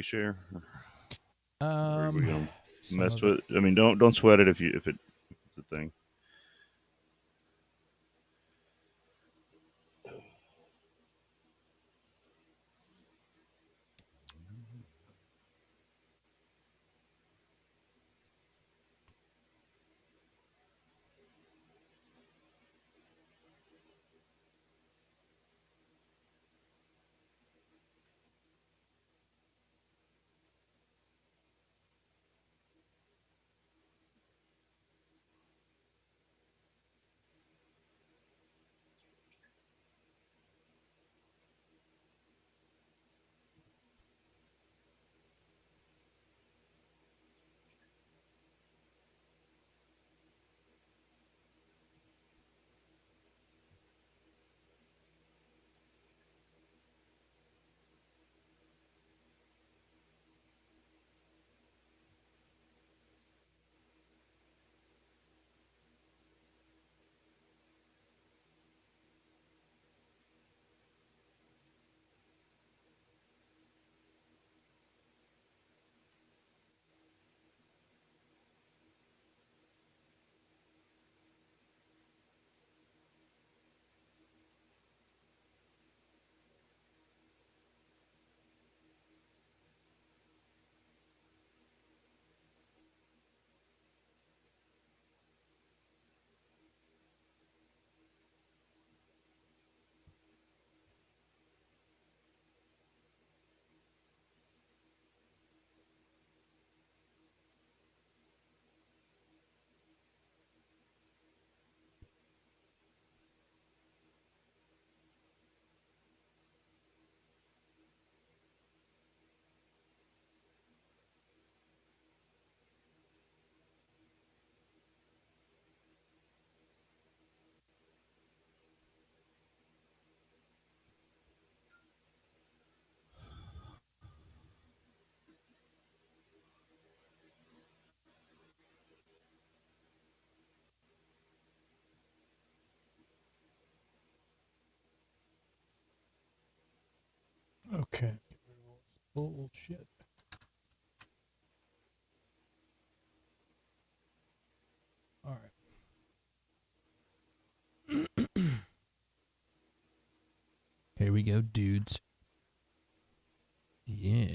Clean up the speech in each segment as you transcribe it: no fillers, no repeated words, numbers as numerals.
share? Or are we Um, gonna some mess of with? I mean, don't sweat it if it's a thing. okay. Bullshit. All right. Here we go, dudes. Yeah.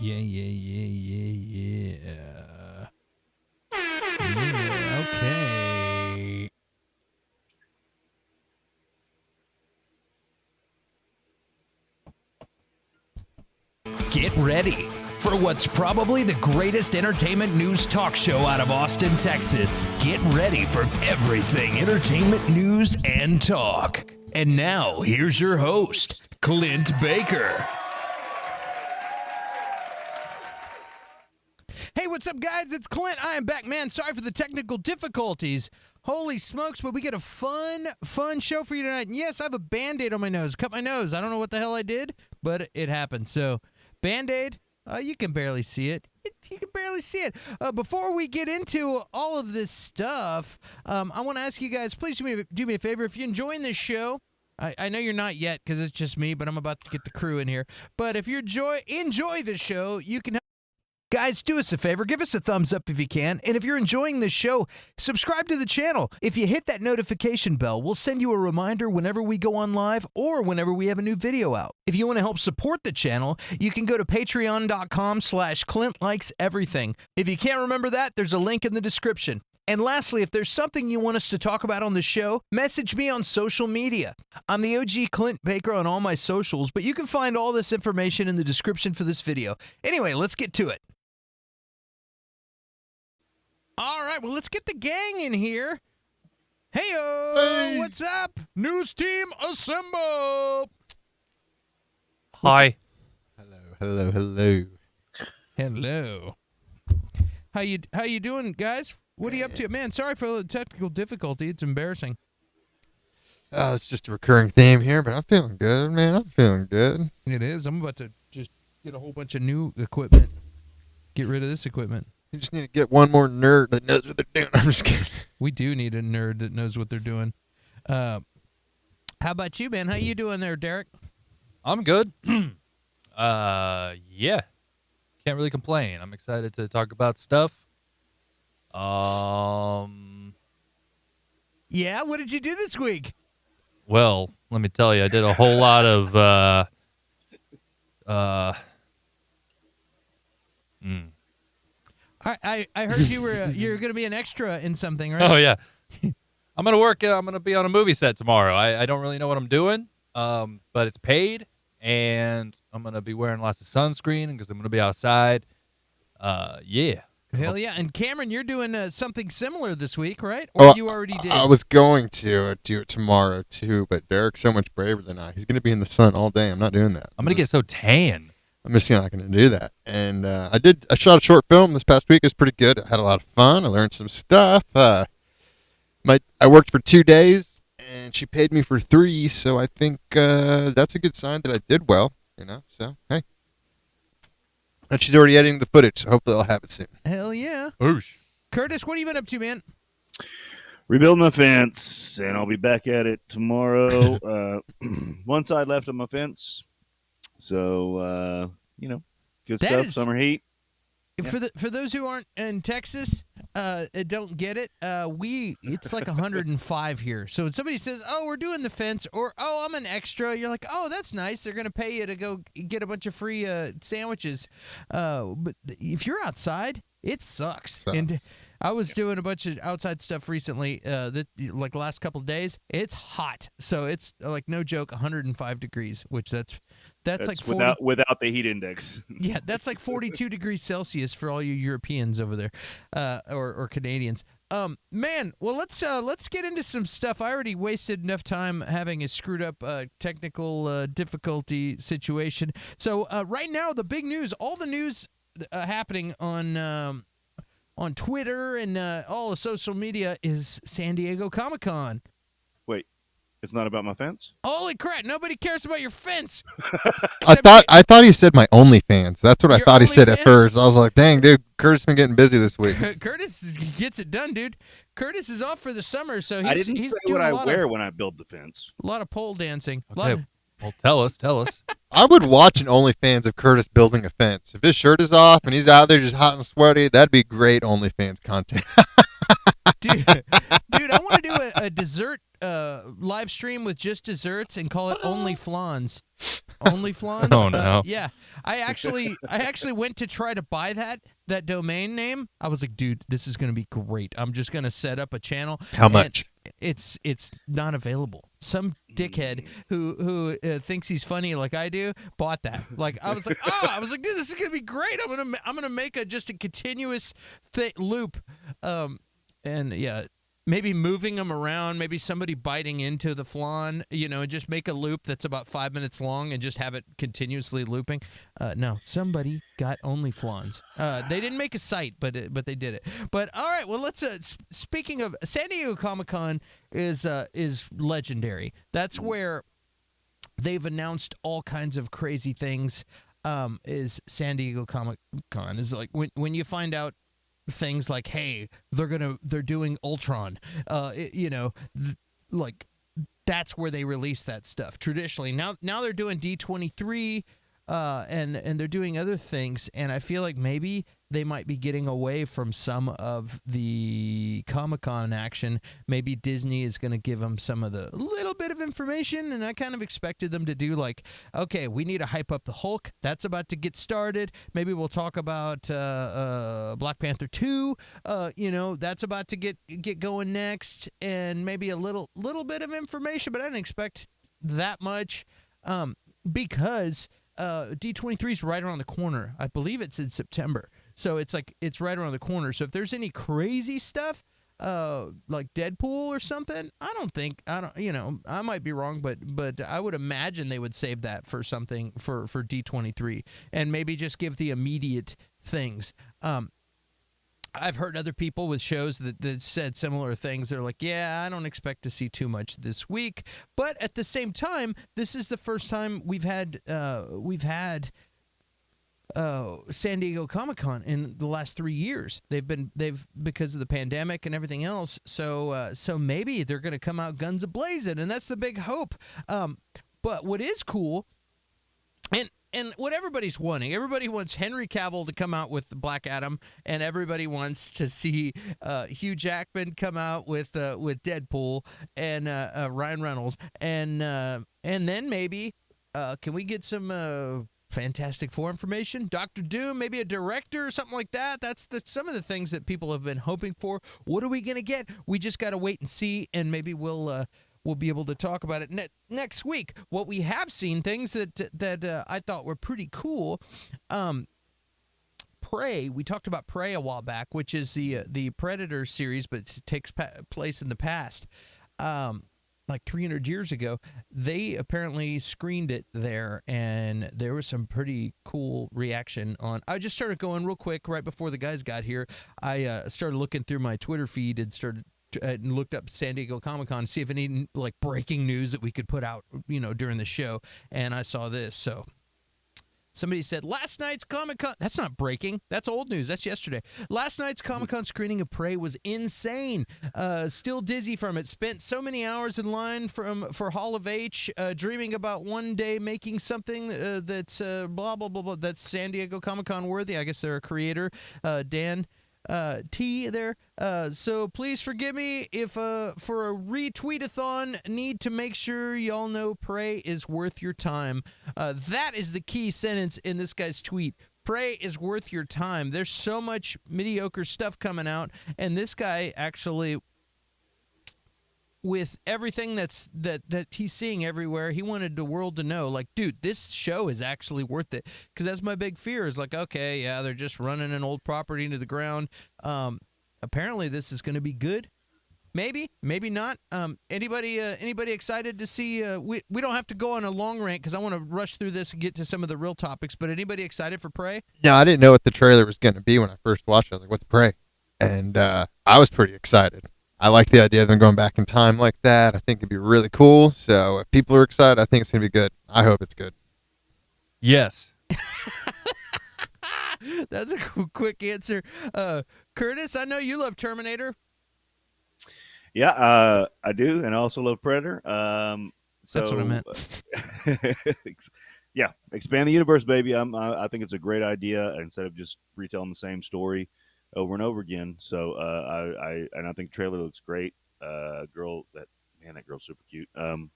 Yeah. Yeah, okay. Get ready for what's probably the greatest entertainment news talk show out of Austin, Texas. Get ready for everything entertainment news and talk. And now, here's your host, Clint Baker. Hey, what's up, guys? It's Clint. I am back, man. Sorry for the technical difficulties. Holy smokes, but we get a fun show for you tonight. And yes, I have a Band-Aid on my nose. Cut my nose. I don't know what the hell I did, but it happened. So, Band-Aid, you can barely see it. You can barely see it. Before we get into all of this stuff, I want to ask you guys, please do me a favor. If you're enjoying this show, I know you're not yet because it's just me, but I'm about to get the crew in here. But if you enjoy the show, you can Guys, do us a favor. Give us a thumbs up if you can. And if you're enjoying this show, subscribe to the channel. If you hit that notification bell, we'll send you a reminder whenever we go on live or whenever we have a new video out. If you want to help support the channel, you can go to patreon.com/ClintLikesEverything. If you can't remember that, there's a link in the description. And lastly, if there's something you want us to talk about on the show, message me on social media. I'm the OG Clint Baker on all my socials, but you can find all this information in the description for this video. Anyway, let's get to it. All right, well, let's get the gang in here. Hey-o, Hey. what's up? News team, assemble. Hi. Hello. Hello. How you doing, guys? What are you up to? Man, sorry for the technical difficulty. It's embarrassing. It's just a recurring theme here, but I'm feeling good, man. I'm feeling good. It is. I'm about to just get a whole bunch of new equipment. Get rid of this equipment. You just need to get one more nerd that knows what they're doing. I'm just kidding. We do need a nerd that knows what they're doing. How about you, man? How you doing there, Derek? I'm good. Yeah. Can't really complain. I'm excited to talk about stuff. Yeah, what did you do this week? Well, let me tell you, I did a whole lot of I heard you were you're going to be an extra in something, right? Oh yeah. I'm gonna work. I'm gonna be on a movie set tomorrow. I don't really know what I'm doing, but it's paid, and I'm gonna be wearing lots of sunscreen because I'm gonna be outside. Yeah. Hell yeah! And Cameron, you're doing something similar this week, right? Or you already did? I was going to do it tomorrow too, but Derek's so much braver than I. He's going to be in the sun all day. I'm not doing that. I'm gonna get so tan. I'm just not going to do that. And I shot a short film this past week. It was pretty good. I had a lot of fun. I learned some stuff. I worked for 2 days, and she paid me for 3, so I think that's a good sign that I did well. So hey. And she's already editing the footage, so hopefully I'll have it soon. Hell yeah! Oosh. Curtis, what have you been up to, man? Rebuild my fence, and I'll be back at it tomorrow. One side left of my fence, so good That stuff. is- Summer heat. For those who aren't in Texas, don't get it. It's like 105 here. So when somebody says, "Oh, we're doing the fence," or "Oh, I'm an extra," you're like, "Oh, that's nice. They're gonna pay you to go get a bunch of free sandwiches." But if you're outside, it sucks. And I was doing a bunch of outside stuff recently. Like the last couple of days, it's hot. So it's like no joke, 105 degrees, which that's like 40, without the heat index. yeah, that's like 42 degrees Celsius for all you Europeans over there, or Canadians. Man, well let's get into some stuff. I already wasted enough time having a screwed up technical difficulty situation. So right now, the big news, all the news happening on Twitter and all of social media is San Diego Comic-Con. Wait, it's not about my fence? Holy crap! Nobody cares about your fence. I thought he said my OnlyFans. That's what I Your thought he said at OnlyFans? first. I was like, dang, dude, Curtis been getting busy this week. Curtis gets it done, dude. Curtis is off for the summer, so I didn't he's say doing what I a lot wear of, when I build the fence. a lot of pole dancing. A Okay. lot of- Well, tell us. I would watch an OnlyFans of Curtis building a fence. If his shirt is off and he's out there just hot and sweaty, that'd be great OnlyFans content. dude, I want to do a dessert live stream with just desserts and call it Only Flans. Only Flans? Oh, no. Yeah. I actually went to try to buy that domain name. I was like, dude, this is going to be great. I'm just going to set up a channel. How and much? It's not available. Some dickhead who thinks he's funny like I do bought that. Like I was like, dude, this is gonna be great. I'm gonna make just a continuous loop, and yeah, maybe moving them around, maybe somebody biting into the flan, and just make a loop that's about 5 minutes long and just have it continuously looping. No, somebody got only flans. They didn't make a site, but they did it. But all right, well, let's. Speaking of San Diego Comic-Con is legendary. That's where they've announced all kinds of crazy things. Is San Diego Comic-Con is like when you find out things like, hey, they're doing Ultron, like that's where they release that stuff traditionally. Now they're doing D23, and they're doing other things, and I feel like maybe they might be getting away from some of the Comic-Con action. Maybe Disney is going to give them some of the little bit of information, and I kind of expected them to do like, okay, we need to hype up the Hulk. That's about to get started. Maybe we'll talk about Black Panther 2. That's about to get going next, and maybe a little bit of information, but I didn't expect that much because D23 is right around the corner. I believe it's in September. So it's right around the corner. So if there's any crazy stuff, like Deadpool or something, I might be wrong, but I would imagine they would save that for something for D23 and maybe just give the immediate things. I've heard other people with shows that said similar things. They're like, yeah, I don't expect to see too much this week. But at the same time, this is the first time we've had San Diego Comic-Con in the last 3 years. They've because of the pandemic and everything else. So maybe they're going to come out guns a-blazing, and that's the big hope. But what is cool, and what everybody's wanting, everybody wants Henry Cavill to come out with the Black Adam, and everybody wants to see Hugh Jackman come out with Deadpool and Ryan Reynolds, and then maybe can we get some Fantastic Four information? Doctor Doom, maybe a director or something like that. That's some of the things that people have been hoping for. What are we going to get? We just got to wait and see, and maybe we'll be able to talk about it next week. What we have seen, things that I thought were pretty cool. Prey. We talked about Prey a while back, which is the Predator series, but it takes place in the past. Like 300 years ago, they apparently screened it there, and there was some pretty cool reaction on. I just started going real quick right before the guys got here. I started looking through my Twitter feed and looked up San Diego Comic-Con to see if any like breaking news that we could put out, during the show, and I saw this. So somebody said last night's Comic-Con. That's not breaking. That's old news. That's yesterday. Last night's Comic-Con screening of Prey was insane. Still dizzy from it. Spent so many hours in line for Hall of H, dreaming about one day making something that's blah blah blah blah. That's San Diego Comic-Con worthy. I guess they're a creator, Dan T there. So please forgive me if for a retweet-a-thon, need to make sure y'all know Prey is worth your time. That is the key sentence in this guy's tweet. Prey is worth your time. There's so much mediocre stuff coming out, and this guy actually, with everything that he's seeing everywhere, he wanted the world to know, like, dude, this show is actually worth it. Because that's my big fear, is like, okay, yeah, they're just running an old property into the ground. Apparently this is going to be good. Maybe not. Anybody excited to see? We don't have to go on a long rant because I want to rush through this and get to some of the real topics. But anybody excited for Prey? No, I didn't know what the trailer was going to be when I first watched it. I was like, what's Prey? And I was pretty excited. I like the idea of them going back in time like that. I think it'd be really cool. So if people are excited, I think it's going to be good. I hope it's good. Yes. That's a quick answer. Curtis, I know you love Terminator. Yeah, I do, and I also love Predator. That's what I meant. Yeah, expand the universe, baby. I think it's a great idea instead of just retelling the same story over and over again. So I think the trailer looks great. That girl's super cute. I'm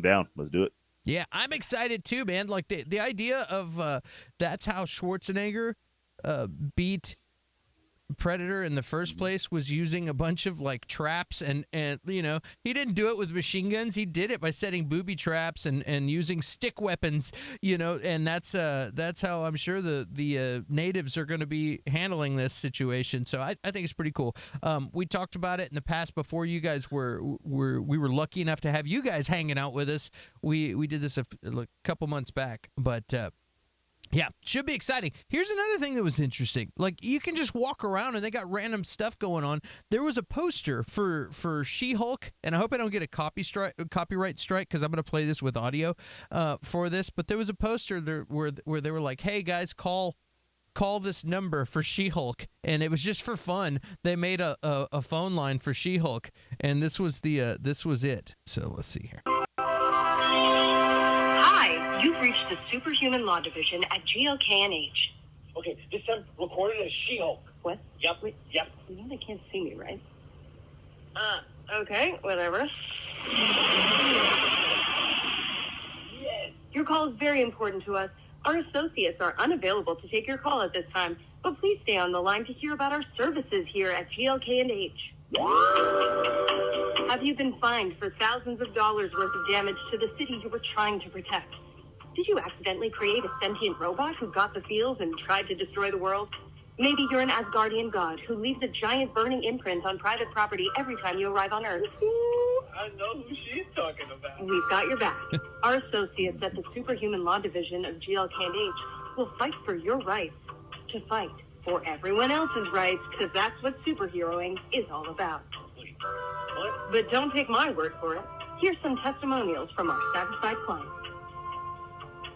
down. Let's do it. Yeah, I'm excited too, man. Like the idea of that's how Schwarzenegger beat Predator in the first place, was using a bunch of like traps, and he didn't do it with machine guns. He did it by setting booby traps and using stick weapons, and that's how I'm sure the natives are going to be handling this situation. So I think it's pretty cool. We talked about it in the past before you guys we were lucky enough to have you guys hanging out with us. We did this a couple months back, but yeah, should be exciting. Here's another thing that was interesting. Like, you can just walk around and they got random stuff going on. There was a poster for She-Hulk, and I hope I don't get a copyright strike because I'm going to play this with audio for this. But there was a poster there where they were like, "Hey guys, call this number for She-Hulk," and it was just for fun. They made a phone line for She-Hulk, and this was it. So let's see here. Hi, you've reached the Superhuman Law Division at GLK&H. Okay, this time recorded as She-Hulk. What? Yep. Wait, yep. You know they can't see me, right? Okay, whatever. Yes. Your call is very important to us. Our associates are unavailable to take your call at this time, but please stay on the line to hear about our services here at GLK&H. Have you been fined for thousands of dollars worth of damage to the city you were trying to protect? Did you accidentally create a sentient robot who got the feels and tried to destroy the world? Maybe you're an Asgardian god who leaves a giant burning imprint on private property every time you arrive on Earth. Ooh, I know who she's talking about. We've got your back. Our associates at the Superhuman Law Division of GLK&H will fight for your rights to fight for everyone else's rights, because that's what superheroing is all about. Wait, what? But don't take my word for it. Here's some testimonials from our satisfied clients.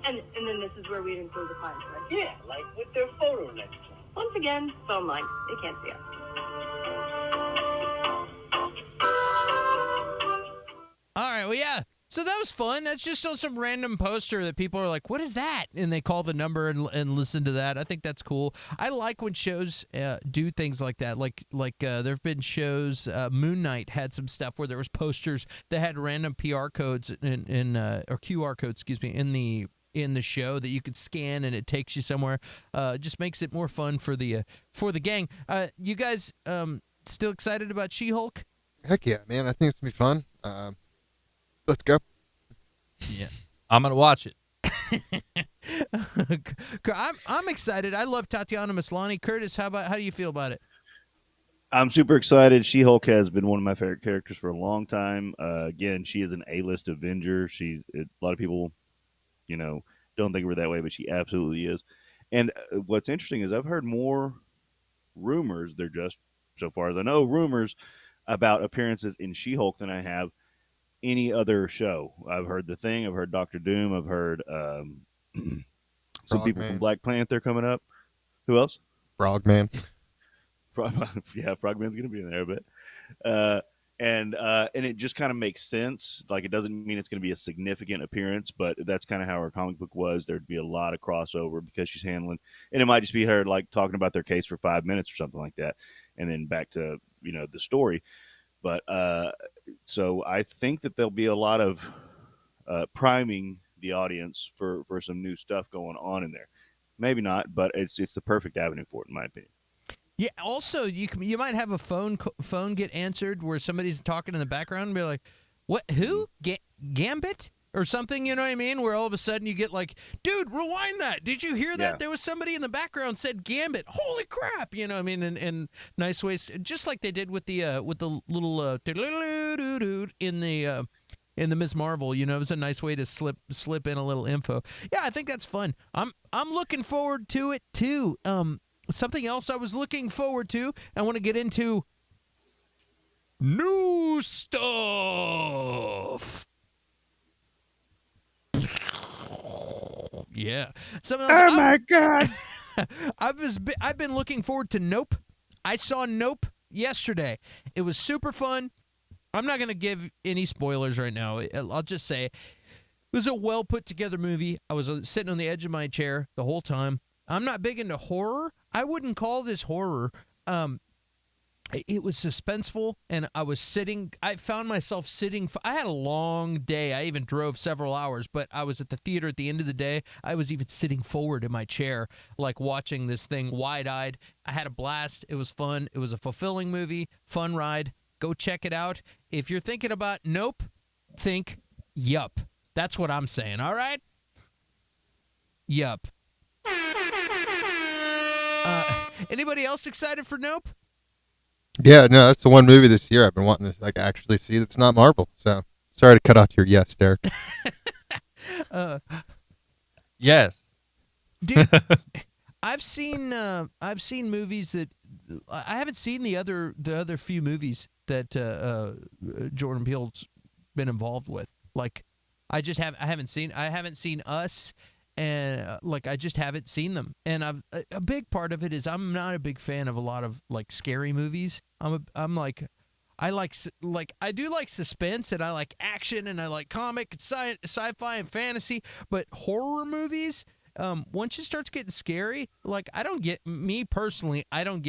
And then this is where we'd include the clients, right? Yeah, like with their photo next to them. Once again, phone line. They can't see us. All right, well, yeah. So that was fun. That's just on some random poster that people are like, what is that? And they call the number and listen to that. I think that's cool. I like when shows do things like that. Like there have been shows, Moon Knight had some stuff where there was posters that had random PR codes or QR codes, excuse me, in the show that you could scan and it takes you somewhere. Just makes it more fun for the gang. You guys still excited about She-Hulk? Heck yeah, man. I think it's going to be fun. Let's go. Yeah, I'm gonna watch it. I'm excited. I love Tatiana Maslany. Curtis, how do you feel about it? I'm super excited. She-Hulk has been one of my favorite characters for a long time. Again, she is an A-list Avenger. A lot of people, don't think of her that way, but she absolutely is. And what's interesting is I've heard more rumors. They're just, so far as I know, rumors about appearances in She-Hulk than I have any other show. I've heard The Thing. I've heard Doctor Doom. I've heard some people from Black Panther coming up. Who else? Frogman. Yeah, Frogman's going to be in there a bit. And it just kind of makes sense. Like, it doesn't mean it's going to be a significant appearance, but that's kind of how her comic book was. There'd be a lot of crossover because she's handling, and it might just be her like talking about their case for 5 minutes or something like that, and then back to the story. But so I think that there'll be a lot of priming the audience for some new stuff going on in there. Maybe not, but it's the perfect avenue for it, in my opinion. Yeah. Also, you might have a phone get answered where somebody's talking in the background and be like, "What? Who? Gambit?" Or something, you know what I mean? Where all of a sudden you get like, "Dude, rewind that! Did you hear that? Yeah. There was somebody in the background said Gambit. Holy crap!" You know what I mean? And nice ways, just like they did with the little in the Ms. Marvel. It was a nice way to slip in a little info. Yeah, I think that's fun. I'm looking forward to it too. Something else I was looking forward to. I want to get into new stuff. Yeah. Something else. Oh my God! I've been looking forward to Nope. I saw Nope yesterday. It was super fun. I'm not going to give any spoilers right now. I'll just say it was a well put together movie. I was sitting on the edge of my chair the whole time. I'm not big into horror. I wouldn't call this horror. It was suspenseful, and I found myself sitting. I had a long day. I even drove several hours, but I was at the theater at the end of the day. I was even sitting forward in my chair, like watching this thing wide-eyed. I had a blast. It was fun. It was a fulfilling movie, fun ride. Go check it out. If you're thinking about Nope, think Yup. That's what I'm saying, all right? Yup. Anybody else excited for Nope? Yeah, no, that's the one movie this year I've been wanting to actually see that's not Marvel. So sorry to cut off your yes, Derek. Yes. Dude, I've seen movies that I haven't seen the other few movies that Jordan Peele's been involved with. Like I haven't seen Us, and I just haven't seen them. And a big part of it is I'm not a big fan of a lot of scary movies. I do like suspense, and I like action, and I like comic, sci-fi, and fantasy. But horror movies, once it starts getting scary, I don't get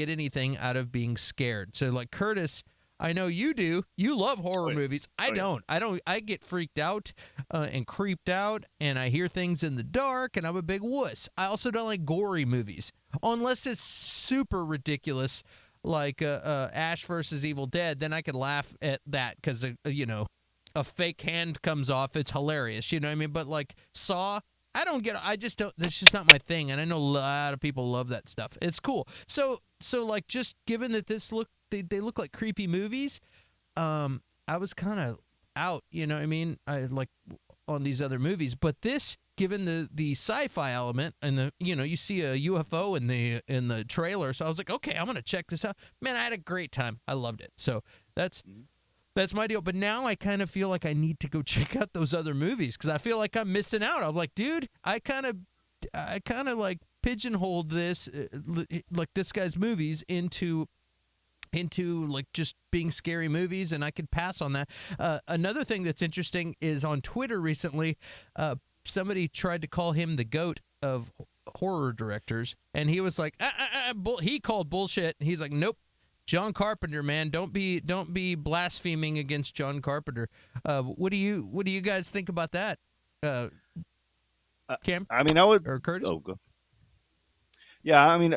anything out of being scared. So Curtis, I know you do. You love horror movies. I don't. I get freaked out and creeped out, and I hear things in the dark, and I'm a big wuss. I also don't like gory movies unless it's super ridiculous, like Ash versus Evil Dead. Then I could laugh at that because a fake hand comes off. It's hilarious. You know what I mean? But Saw, I don't get. I just don't. That's just not my thing. And I know a lot of people love that stuff. It's cool. So just given that they look like creepy movies, I was kind of out. You know what I mean? I on these other movies, but this, given the sci-fi element and you see a UFO in the trailer, so I was like, okay, I'm gonna check this out. Man, I had a great time. I loved it. So that's That's my deal. But now I kind of feel like I need to go check out those other movies because I feel like I'm missing out. I'm like, dude, I kind of like pigeonholed this, like this guy's movies into like just being scary movies, and I could pass on that. Another thing that's interesting is on Twitter recently, somebody tried to call him the GOAT of horror directors, and he was like, he called bullshit. He's like, nope. John Carpenter, man, don't be blaspheming against John Carpenter. What do you guys think about that, Cam? I mean, I would. Or Curtis? Oh, go. Yeah, I mean,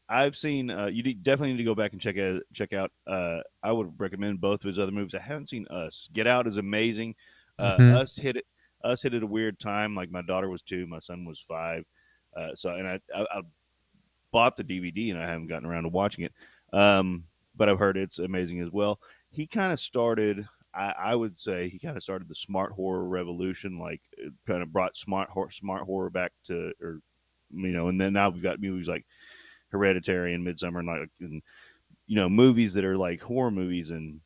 I've seen. Definitely need to go back and check out. I would recommend both of his other movies. I haven't seen Us. Get Out is amazing. Us hit at a weird time. Like my daughter was 2, my son was 5. I bought the DVD and I haven't gotten around to watching it. But I've heard it's amazing as well. He kind of started. I would say he kind of started the smart horror revolution. Like, kind of brought smart horror back to, or and then now we've got movies like Hereditary and Midsummer, and movies that are like horror movies and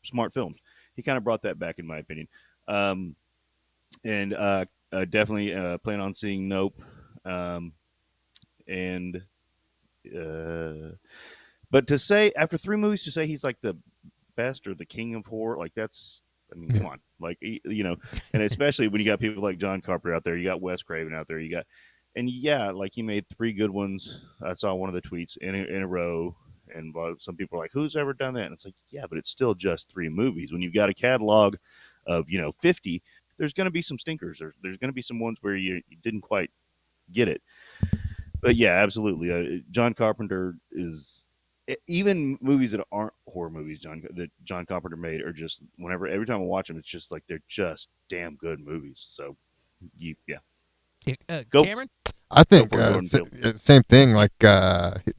smart films. He kind of brought that back, in my opinion. Definitely plan on seeing Nope. But to say after 3 movies, to say he's like the best or the king of horror, like that's, I mean, come on, like and especially when you got people like John Carpenter out there, you got Wes Craven out there, like he made 3 good ones. I saw one of the tweets in a row, and some people are like, "Who's ever done that?" And it's like, yeah, but it's still just 3 movies. When you've got a catalog of 50, there's going to be some stinkers. There's going to be some ones where you didn't quite get it. But yeah, absolutely. John Carpenter is, even movies that aren't horror movies that John Carpenter made are just, every time I watch them, it's just like they're just damn good movies. So, go. Cameron? I think same thing, like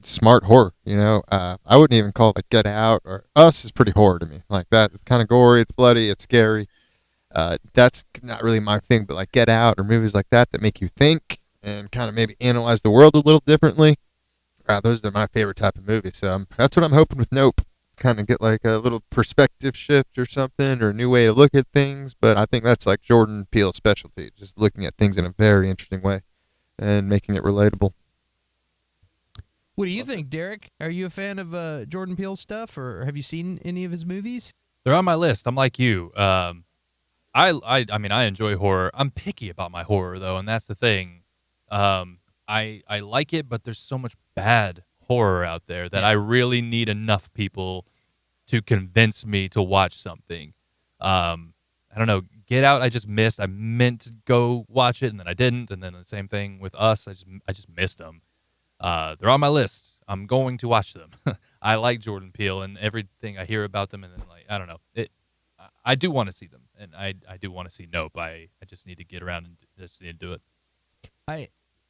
smart horror. I wouldn't even call it like Get Out or Us is pretty horror to me. Like that, it's kind of gory, it's bloody, it's scary. That's not really my thing, but like Get Out or movies like that make you think and kind of maybe analyze the world a little differently. Those are my favorite type of movies. So that's what I'm hoping with Nope. Kind of get like a little perspective shift or something, or a new way to look at things. But I think that's like Jordan Peele's specialty, just looking at things in a very interesting way and making it relatable. What do you think, Derek? Are you a fan of Jordan Peele stuff, or have you seen any of his movies? They're on my list. I'm like you. I mean, I enjoy horror. I'm picky about my horror, though, and that's the thing. I like it, but there's so much bad horror out there that I really need enough people to convince me to watch something. I don't know. Get Out, I just missed. I meant to go watch it, and then I didn't. And then the same thing with Us. I just missed them. They're on my list. I'm going to watch them. I like Jordan Peele and everything I hear about them, and then I don't know. I do want to see them, and I do want to see Nope. I just need to get around and just need to do it.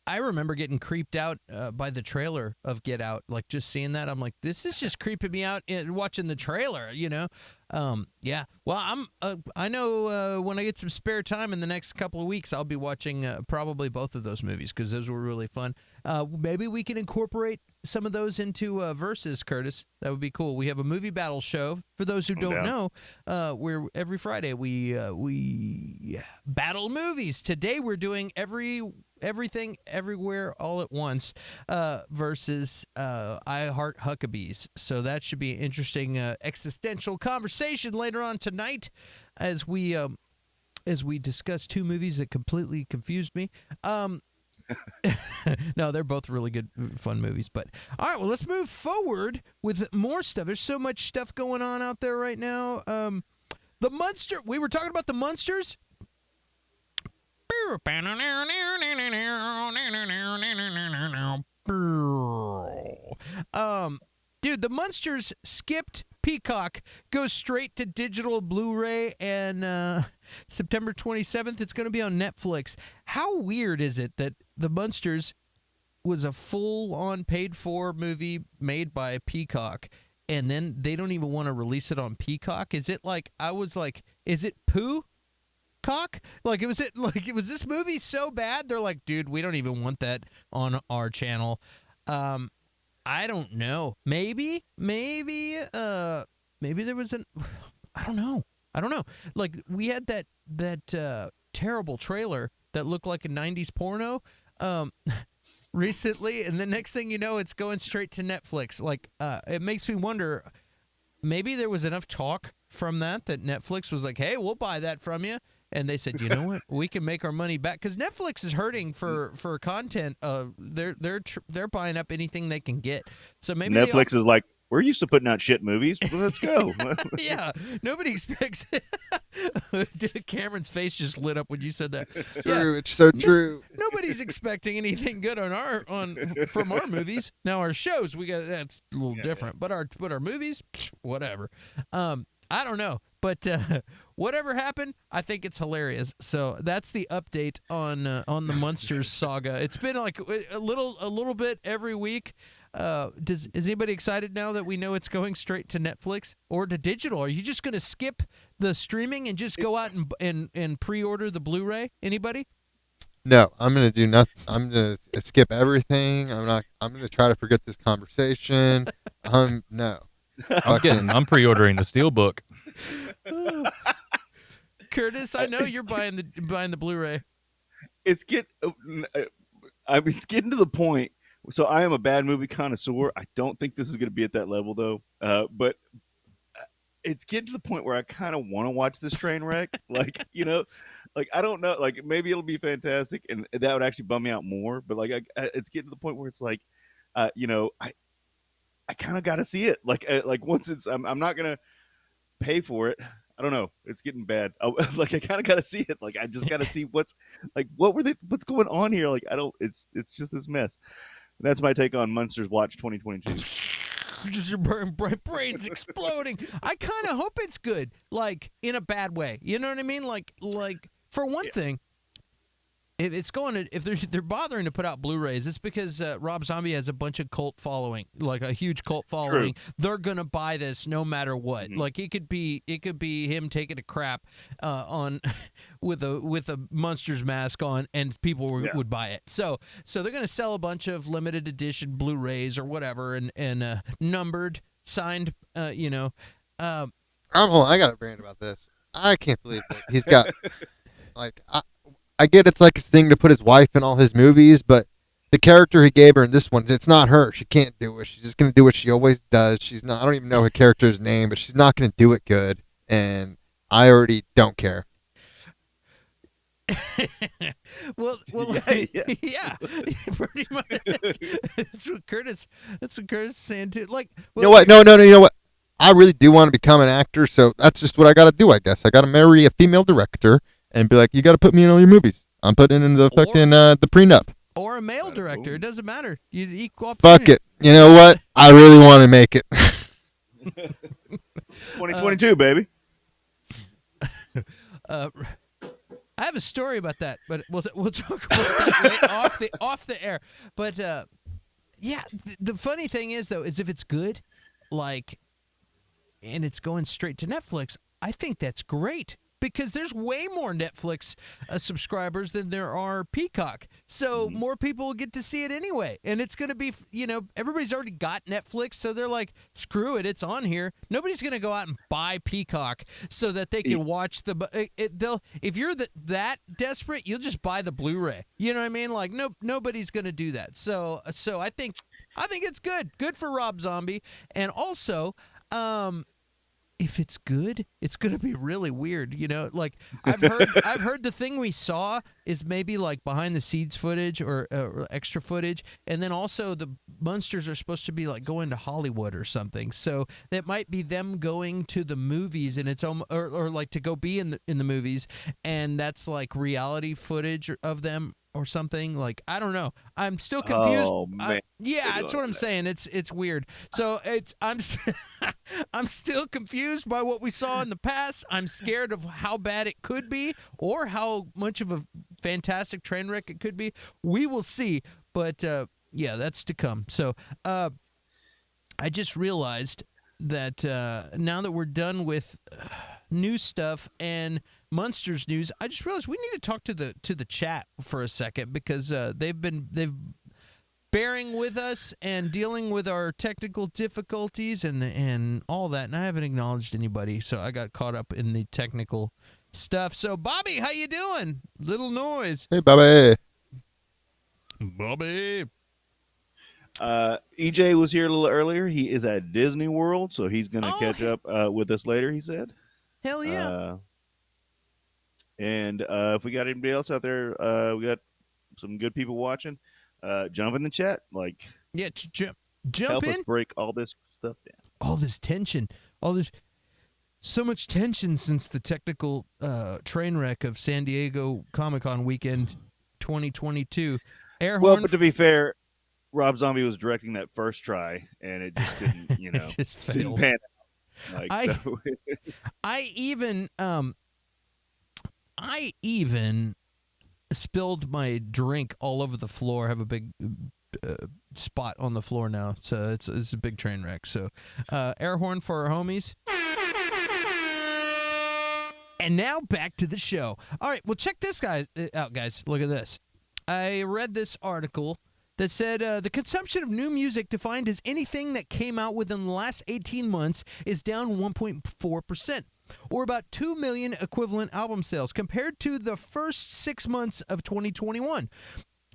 I remember getting creeped out by the trailer of Get Out. Like, just seeing that, I'm like, this is just creeping me out watching the trailer, Yeah. Well, I know when I get some spare time in the next couple of weeks, I'll be watching probably both of those movies because those were really fun. Maybe we can incorporate some of those into Versus, Curtis. That would be cool. We have a movie battle show. For those who don't know, where every Friday we battle movies. Today we're doing Everything Everywhere All at Once versus I Heart Huckabees. So that should be an interesting existential conversation later on tonight as we discuss 2 movies that completely confused me. No, they're both really good, fun movies. But all right, well, let's move forward with more stuff. There's so much stuff going on out there right now. The Munster. We were talking about the Munsters. Dude, the Munsters skipped Peacock, goes straight to digital Blu-ray, and September 27th, it's going to be on Netflix. How weird is it that the Munsters was a full-on paid-for movie made by Peacock, and then they don't even want to release it on Peacock? Is it like, I was like, is it poo? Cock? Was this movie so bad? They're like, dude, we don't even want that on our channel. I don't know. Maybe maybe there was an. I don't know. Like we had that terrible trailer that looked like a '90s porno. Recently, and the next thing you know, it's going straight to Netflix. Like, it makes me wonder, maybe there was enough talk from that Netflix was like, hey, we'll buy that from you. And they said, you know what, we can make our money back. Because Netflix is hurting for content. They're buying up anything they can get. So maybe Netflix is like, we're used to putting out shit movies. Let's go. Yeah, nobody expects it. Cameron's face just lit up when you said that. True, it's so true. Nobody's expecting anything good from our movies. Now our shows, that's a little different. But our movies, whatever. I don't know, but whatever happened, I think it's hilarious. So that's the update on the Monsters saga. It's been like a little bit every week. Is anybody excited now that we know it's going straight to Netflix or to digital? Are you just going to skip the streaming and just go out and pre-order the Blu-ray? Anybody? No, I'm going to do nothing. I'm going to skip everything. I'm going to try to forget this conversation. No. I'm pre-ordering the Steelbook. Curtis, I know you're buying the Blu-ray. It's getting to the point. So I am a bad movie connoisseur. I don't think this is going to be at that level though. But it's getting to the point where I kind of want to watch this train wreck. Like, like I don't know. Like maybe it'll be fantastic, and that would actually bum me out more. But like, it's getting to the point where it's like, I kind of got to see it. Like once I'm not gonna pay for it. I don't know. It's getting bad. I kind of got to see it. Like I just got to see what's going on here. Like it's just this mess. That's my take on Monsters Watch 2022. Just your brain's exploding. I kind of hope it's good, like in a bad way. You know what I mean? Like for one thing, if they're bothering to put out Blu-rays, it's because Rob Zombie has a bunch of cult following, like a huge cult following. True. They're gonna buy this no matter what. Mm-hmm. Like it could be him taking a crap on with a Monsters mask on, and people would buy it. So they're gonna sell a bunch of limited edition Blu-rays or whatever, and numbered, signed. I got a brand about this. I can't believe that he's got I get it's like his thing to put his wife in all his movies, but the character he gave her in this one, it's not her. She can't do it. She's just going to do what she always does. She's not. I don't even know her character's name, but she's not going to do it good, and I already don't care. well, yeah, pretty much. That's what Curtis is saying too. Like, you know what? No. You know what? I really do want to become an actor, so that's just what I got to do. I guess I got to marry a female director and be like, you got to put me in all your movies. I'm putting in the fucking the prenup. Or a male director. It doesn't matter. You equal Fuck opportunity. it. You know what? I really want to make it. 2022, baby. I have a story about that, but we'll talk about that off the air. But the funny thing is though, is if it's good, like, and it's going straight to Netflix, I think that's great. Because there's way more Netflix subscribers than there are Peacock. So more people will get to see it anyway. And it's going to be, everybody's already got Netflix. So they're like, screw it, it's on here. Nobody's going to go out and buy Peacock so that they can watch if you're that desperate, you'll just buy the Blu-ray. You know what I mean? Like, nobody's going to do that. So I think it's good. Good for Rob Zombie. And also, if it's good, it's gonna be really weird, Like I've heard the thing we saw is maybe like behind the scenes footage or extra footage, and then also the Monsters are supposed to be like going to Hollywood or something. So that might be them going to the movies, and it's or like to go be in the movies, and that's like reality footage of them. Or something like I don't know. I'm still confused. Oh man, that's what I'm saying. It's weird. So I'm still confused by what we saw in the past. I'm scared of how bad it could be, or how much of a fantastic train wreck it could be. We will see. But that's to come. So I just realized that now that we're done with new stuff and Monsters news, I just realized we need to talk to the chat for a second, because they've bearing with us and dealing with our technical difficulties and all that. And I haven't acknowledged anybody, so I got caught up in the technical stuff. So, Bobby, how you doing? Little noise. Hey, Bobby. Bobby. EJ was here a little earlier. He is at Disney World, so he's going to catch up with us later, he said. Hell yeah. And if we got anybody else out there, we got some good people watching. Jump in the chat. Like, Yeah, jump help in. us break all this stuff down. All this tension. So much tension since the technical train wreck of San Diego Comic-Con weekend 2022. Air Well, horn. but to be fair, Rob Zombie was directing that first try, and it just didn't, It just didn't failed. pan out. Like, I even spilled my drink all over the floor. I have a big spot on the floor now, so it's a big train wreck. So, air horn for our homies. And now back to the show. All right, well, check this guy out, guys. Look at this. I read this article that said the consumption of new music defined as anything that came out within the last 18 months is down 1.4%, or about 2 million equivalent album sales compared to the first 6 months of 2021.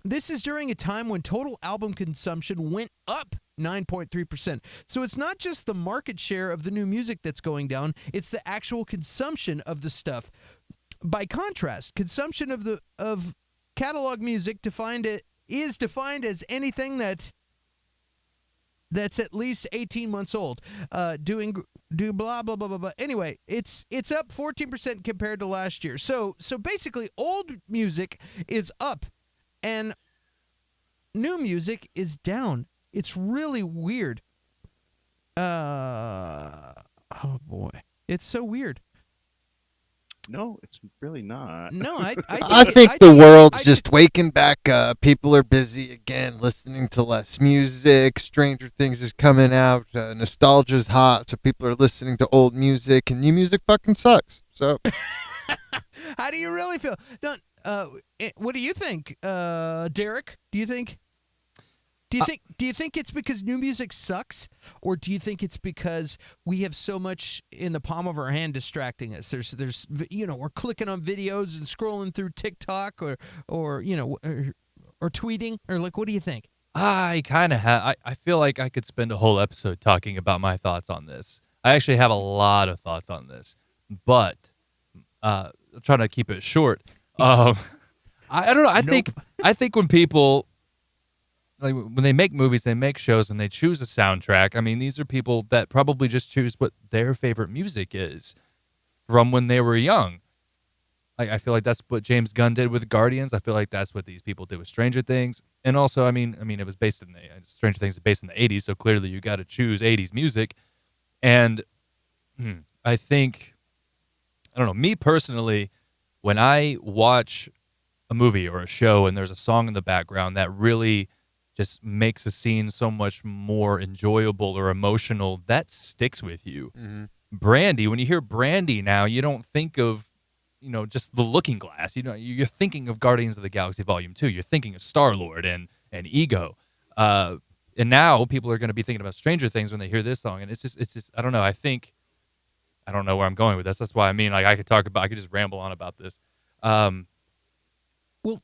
This is during a time when total album consumption went up 9.3%. So it's not just the market share of the new music that's going down, it's the actual consumption of the stuff. By contrast, consumption of catalog music is defined as anything that's at least 18 months old. Do blah blah blah blah blah. Anyway, it's up 14% compared to last year. So basically, old music is up, and new music is down. It's really weird. Oh boy, it's so weird. no, it's really not. No, I think the world's just waking back up. People are busy again, listening to less music. Stranger Things is coming out. Nostalgia's hot, so people are listening to old music, and new music fucking sucks. So, How do you really feel? What do you think, Derek? Do you think it's because new music sucks, or do you think it's because we have so much in the palm of our hand distracting us? There's we're clicking on videos and scrolling through TikTok or tweeting, or like, what do you think? I kind of have. I feel like I could spend a whole episode talking about my thoughts on this. I actually have a lot of thoughts on this, but I'm trying to keep it short. I don't know. I think when people, like, when they make movies, they make shows, and they choose a soundtrack. I mean, these are people that probably just choose what their favorite music is from when they were young. Like, I feel like that's what James Gunn did with Guardians. I feel like that's what these people did with Stranger Things. And also, I mean, it was based in Stranger Things is based in the 80s, so clearly you got to choose 80s music. And I think, I don't know, me personally, when I watch a movie or a show and there's a song in the background that really just makes a scene so much more enjoyable or emotional, that sticks with you. mm-hmm. Brandy, when you hear Brandy now, you don't think of, just the Looking Glass. You're thinking of Guardians of the Galaxy Volume 2. You're thinking of Star-Lord and Ego. And now people are going to be thinking about Stranger Things when they hear this song. And it's just I don't know. I don't know where I'm going with this. That's why I could just ramble on about this. Well,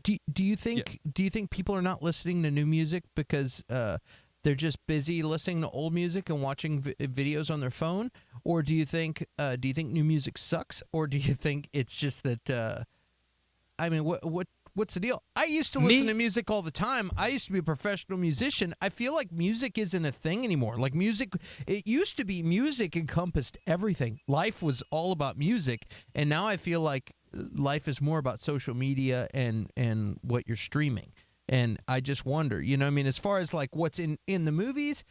do you think people are not listening to new music because they're just busy listening to old music and watching videos on their phone, or do you think new music sucks, or do you think it's just that? What's the deal? I used to listen to music all the time. I used to be a professional musician. I feel like music isn't a thing anymore. Like, it used to be music encompassed everything. Life was all about music, and now I feel like life is more about social media and what you're streaming. And I just wonder, as far as like what's in the movies,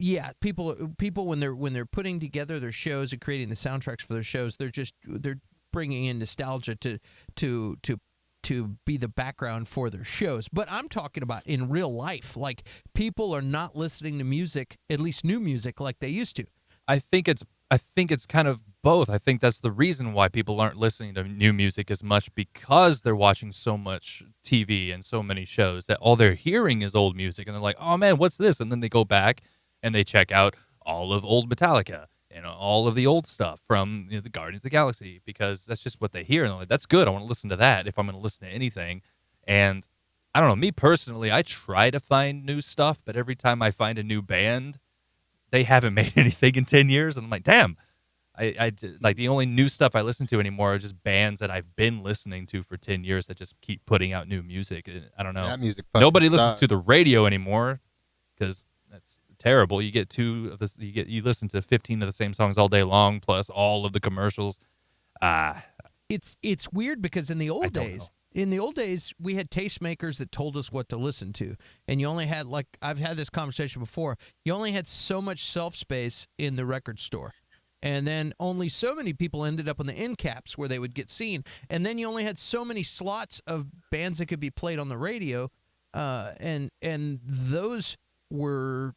yeah, people when they're putting together their shows and creating the soundtracks for their shows, they're bringing in nostalgia to be the background for their shows. But I'm talking about in real life, like, people are not listening to music, at least new music, like they used to. I think it's I think it's kind of both. I think that's the reason why people aren't listening to new music as much, because they're watching so much TV and so many shows that all they're hearing is old music, and they're like, "Oh man, what's this?" And then they go back and they check out all of old Metallica and all of the old stuff from the Guardians of the Galaxy, because that's just what they hear, and they're like, "That's good. I want to listen to that if I'm going to listen to anything." And I don't know, me personally, I try to find new stuff, but every time I find a new band, they haven't made anything in 10 years, and I'm like, damn. Like the only new stuff I listen to anymore are just bands that I've been listening to for 10 years that just keep putting out new music. I don't know. That music fucking Nobody listens sucks. to the radio anymore because that's terrible. You get two of this. You listen to 15 of the same songs all day long, plus all of the commercials. It's weird because in the I old don't days, we had tastemakers that told us what to listen to, and you only had, like, I've had this conversation before, you only had so much shelf space in the record store. And then only so many people ended up on the end caps where they would get seen. And then you only had so many slots of bands that could be played on the radio. And those were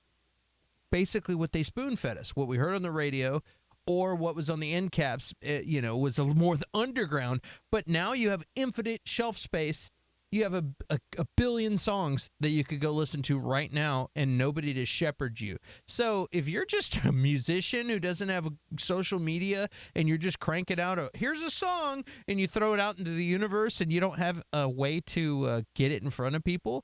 basically what they spoon fed us. What we heard on the radio or what was on the end caps, was a more underground. But now you have infinite shelf space. You have a billion songs that you could go listen to right now and nobody to shepherd you. So if you're just a musician who doesn't have social media and you're just cranking out here's a song and you throw it out into the universe and you don't have a way to get it in front of people,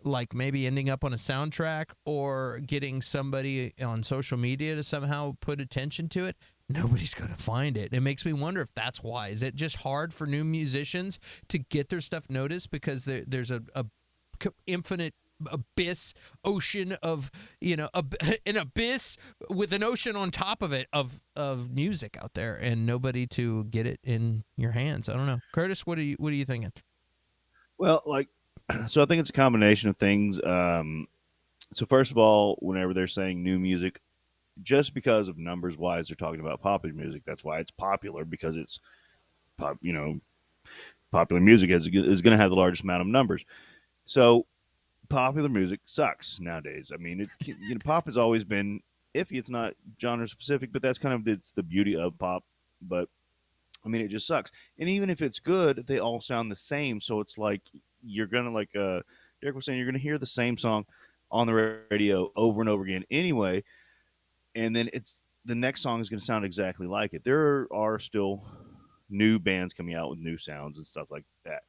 like maybe ending up on a soundtrack or getting somebody on social media to somehow put attention to it, nobody's going to find it. It makes me wonder if that's why. Is it just hard for new musicians to get their stuff noticed because there's a infinite ocean of, an abyss with an ocean on top of it of music out there and nobody to get it in your hands? I don't know. Curtis, what are you thinking? Well, so I think it's a combination of things. So first of all, whenever they're saying new music, just because of numbers wise, they're talking about popular music. That's why it's popular, because it's popular music is going to have the largest amount of numbers. So popular music sucks nowadays. I mean, pop has always been iffy. It's not genre specific, but that's kind of it's the beauty of pop. But I mean, it just sucks. And even if it's good, they all sound the same. So it's like you're gonna, like Derek was saying, you're gonna hear the same song on the radio over and over again anyway. And then the next song is going to sound exactly like it. There are still new bands coming out with new sounds and stuff like that.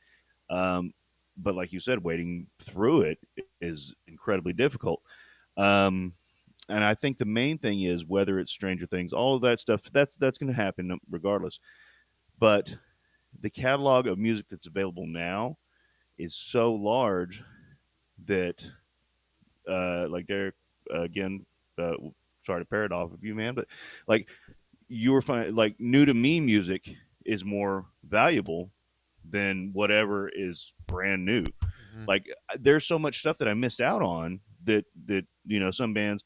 But like you said, wading through it is incredibly difficult. And I think the main thing is whether it's Stranger Things, all of that stuff, that's going to happen regardless. But the catalog of music that's available now is so large that, like Derek, again, sorry to pair it off of you, man, but like you were finding, like, new to me music is more valuable than whatever is brand new. Mm-hmm. Like there's so much stuff that I missed out on that some bands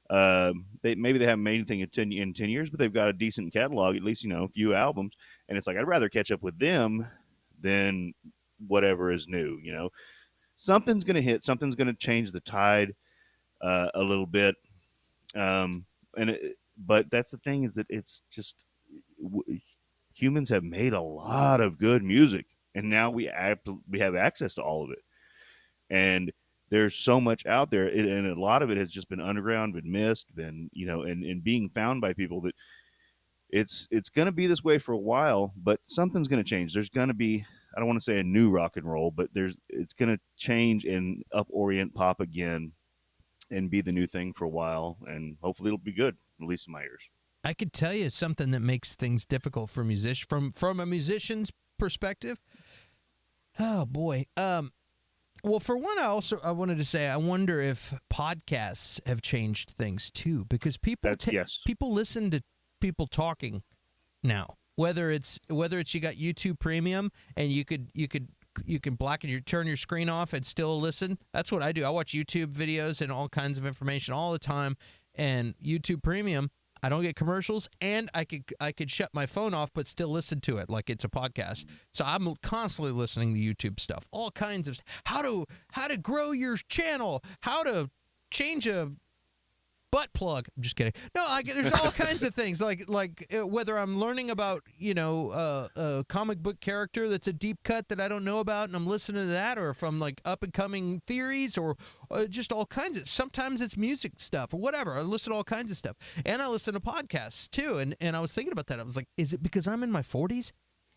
they haven't made anything in 10 years, but they've got a decent catalog, at least a few albums, and it's like I'd rather catch up with them than whatever is new. Something's going to hit, something's going to change the tide a little bit. But that's the thing, is that it's just humans have made a lot of good music, and now we have access to all of it, and there's so much out there, and a lot of it has just been underground, been missed, been and being found by people. That it's going to be this way for a while, but something's going to change. There's going to be, I don't want to say a new rock and roll, but it's going to change and up-orient pop again and be the new thing for a while, and hopefully it'll be good, at least in my ears. I could tell you something that makes things difficult for from a musician's perspective. Oh boy. Well, for one, I wanted to say I wonder if podcasts have changed things too, because people listen to people talking now. Whether it's you got YouTube Premium and you can turn your screen off and still listen. That's what I do. I watch YouTube videos and all kinds of information all the time. And YouTube Premium, I don't get commercials, and I could shut my phone off but still listen to it like it's a podcast. So I'm constantly listening to YouTube stuff, all kinds of how to grow your channel, how to change a butt plug. I'm just kidding. No, there's all kinds of things like whether I'm learning about a comic book character that's a deep cut that I don't know about, and I'm listening to that, or from like up and coming theories, or just all kinds of. Sometimes it's music stuff or whatever. I listen to all kinds of stuff, and I listen to podcasts too. And I was thinking about that. I was like, is it because I'm in my 40s?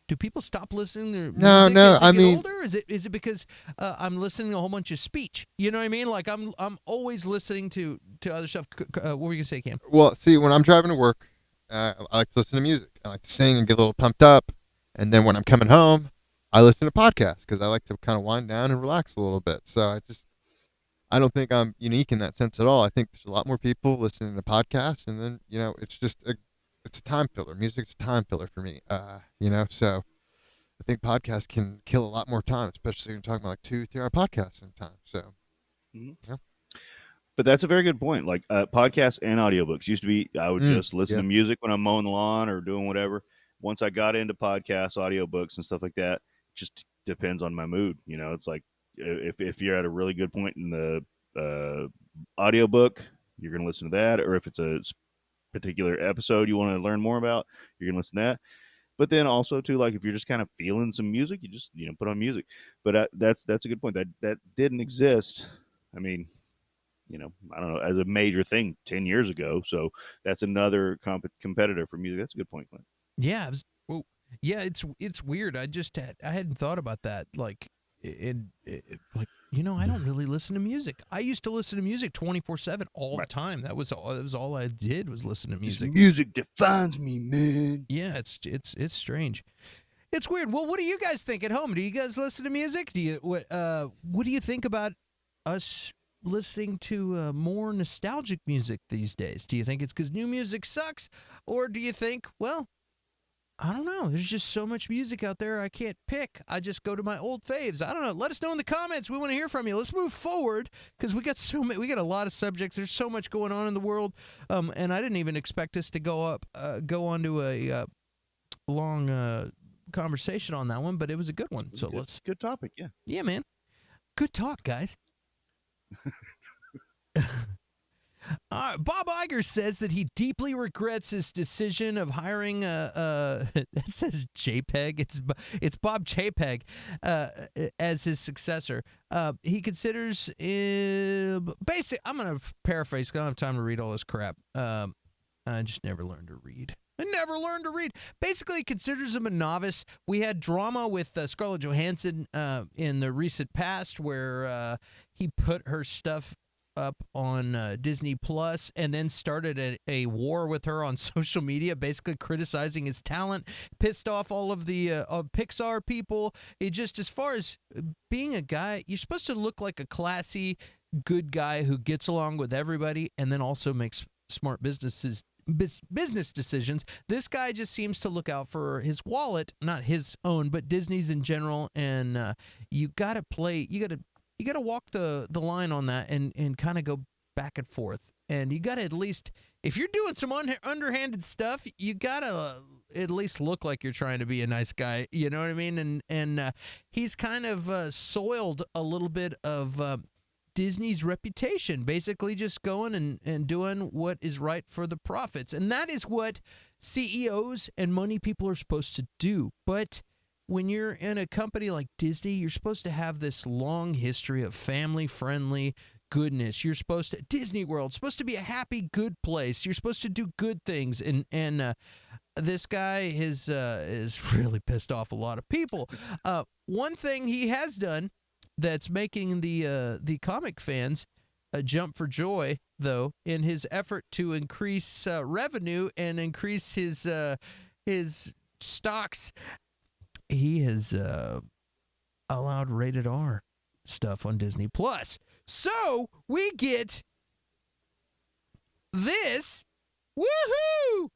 Do people stop listening to music as they get older? Is it because I'm listening to a whole bunch of speech? You know what I mean? Like I'm always listening to other stuff. What were you gonna say, Cam? Well, see, when I'm driving to work, I like to listen to music. I like to sing and get a little pumped up. And then when I'm coming home, I listen to podcasts because I like to kind of wind down and relax a little bit. So I don't think I'm unique in that sense at all. I think there's a lot more people listening to podcasts, and then it's just it's a time filler. Music's a time filler for me, so I think podcasts can kill a lot more time, especially when you're talking about like 2-3 hour podcasts in time. So, yeah. But that's a very good point. Like podcasts and audiobooks used to be, I would just listen to music when I'm mowing the lawn or doing whatever. Once I got into podcasts, audiobooks and stuff like that, it just depends on my mood. It's like if you're at a really good point in the audiobook, you're going to listen to that. Or if it's a particular episode you want to learn more about, you're gonna listen to that. But then also too, like if you're just kind of feeling some music, you just put on music. But that's a good point. That didn't exist. I mean, I don't know, as a major thing 10 years ago. So that's another competitor for music. That's a good point, Clint. Yeah. It's weird. I hadn't thought about that. Like I don't really listen to music. I used to listen to music 24/7 all the time. That was all I did was listen to music. This music defines me, man. Yeah, it's strange. It's weird. Well, what do you guys think at home? Do you guys listen to music? What do you think about us listening to more nostalgic music these days? Do you think it's because new music sucks, or do you think, well, I don't know, there's just so much music out there I can't pick. I just go to my old faves. I don't know. Let us know in the comments. We want to hear from you. Let's move forward because we got a lot of subjects. There's so much going on in the world, and I didn't even expect us to go on to a long conversation on that one, but it was a good one. So good topic, yeah. Yeah, man. Good talk, guys. Bob Iger says that he deeply regrets his decision of hiring it says JPEG. It's Bob JPEG as his successor. He considers basic. I'm gonna paraphrase. 'Cause I don't have time to read all this crap. I just never learned to read. Basically, he considers him a novice. We had drama with Scarlett Johansson in the recent past where he put her stuff up on Disney Plus and then started a war with her on social media, basically criticizing his talent, pissed off all of the Pixar people. It just, as far as being a guy, you're supposed to look like a classy, good guy who gets along with everybody and then also makes smart business decisions. This guy just seems to look out for his wallet, not his own, but Disney's in general. And you got to walk the line on that and kind of go back and forth. And you got to at least, if you're doing some underhanded stuff, you got to at least look like you're trying to be a nice guy. You know what I mean? And he's kind of soiled a little bit of Disney's reputation, basically just going and doing what is right for the profits. And that is what CEOs and money people are supposed to do. But when you're in a company like Disney, you're supposed to have this long history of family-friendly goodness. You're supposed to, Disney World's supposed to be a happy, good place. You're supposed to do good things. And this guy is really pissed off a lot of people. One thing he has done that's making the comic fans jump for joy, though, in his effort to increase revenue and increase his stocks, he has allowed rated R stuff on Disney Plus. So we get this. Woohoo!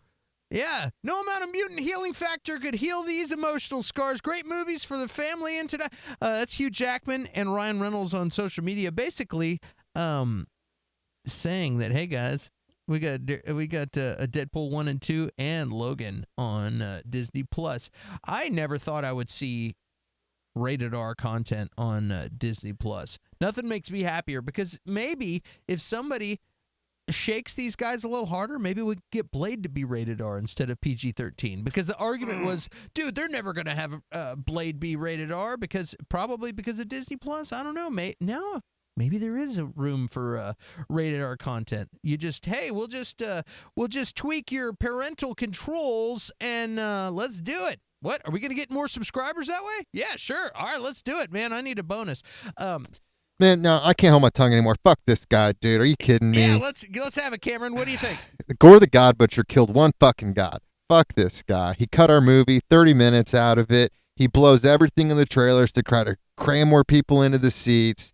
Yeah, no amount of mutant healing factor could heal these emotional scars. Great movies for the family and tonight. That's Hugh Jackman and Ryan Reynolds on social media, basically saying that, hey guys, we got a Deadpool 1 and 2 and Logan on Disney Plus. I never thought I would see rated R content on Disney Plus. Nothing makes me happier because maybe if somebody shakes these guys a little harder, maybe we get Blade to be rated R instead of PG-13. Because the argument was, dude, they're never going to have Blade be rated R probably because of Disney Plus. I don't know. No. Maybe there is a room for rated R content. You just, hey, we'll just tweak your parental controls and let's do it. What? Are we going to get more subscribers that way? Yeah, sure. All right, let's do it, man. I need a bonus. Man, no, I can't hold my tongue anymore. Fuck this guy, dude. Are you kidding me? Yeah, let's have it, Cameron. What do you think? Gore the God Butcher killed one fucking god. Fuck this guy. He cut our movie, 30 minutes out of it. He blows everything in the trailers to try to cram more people into the seats.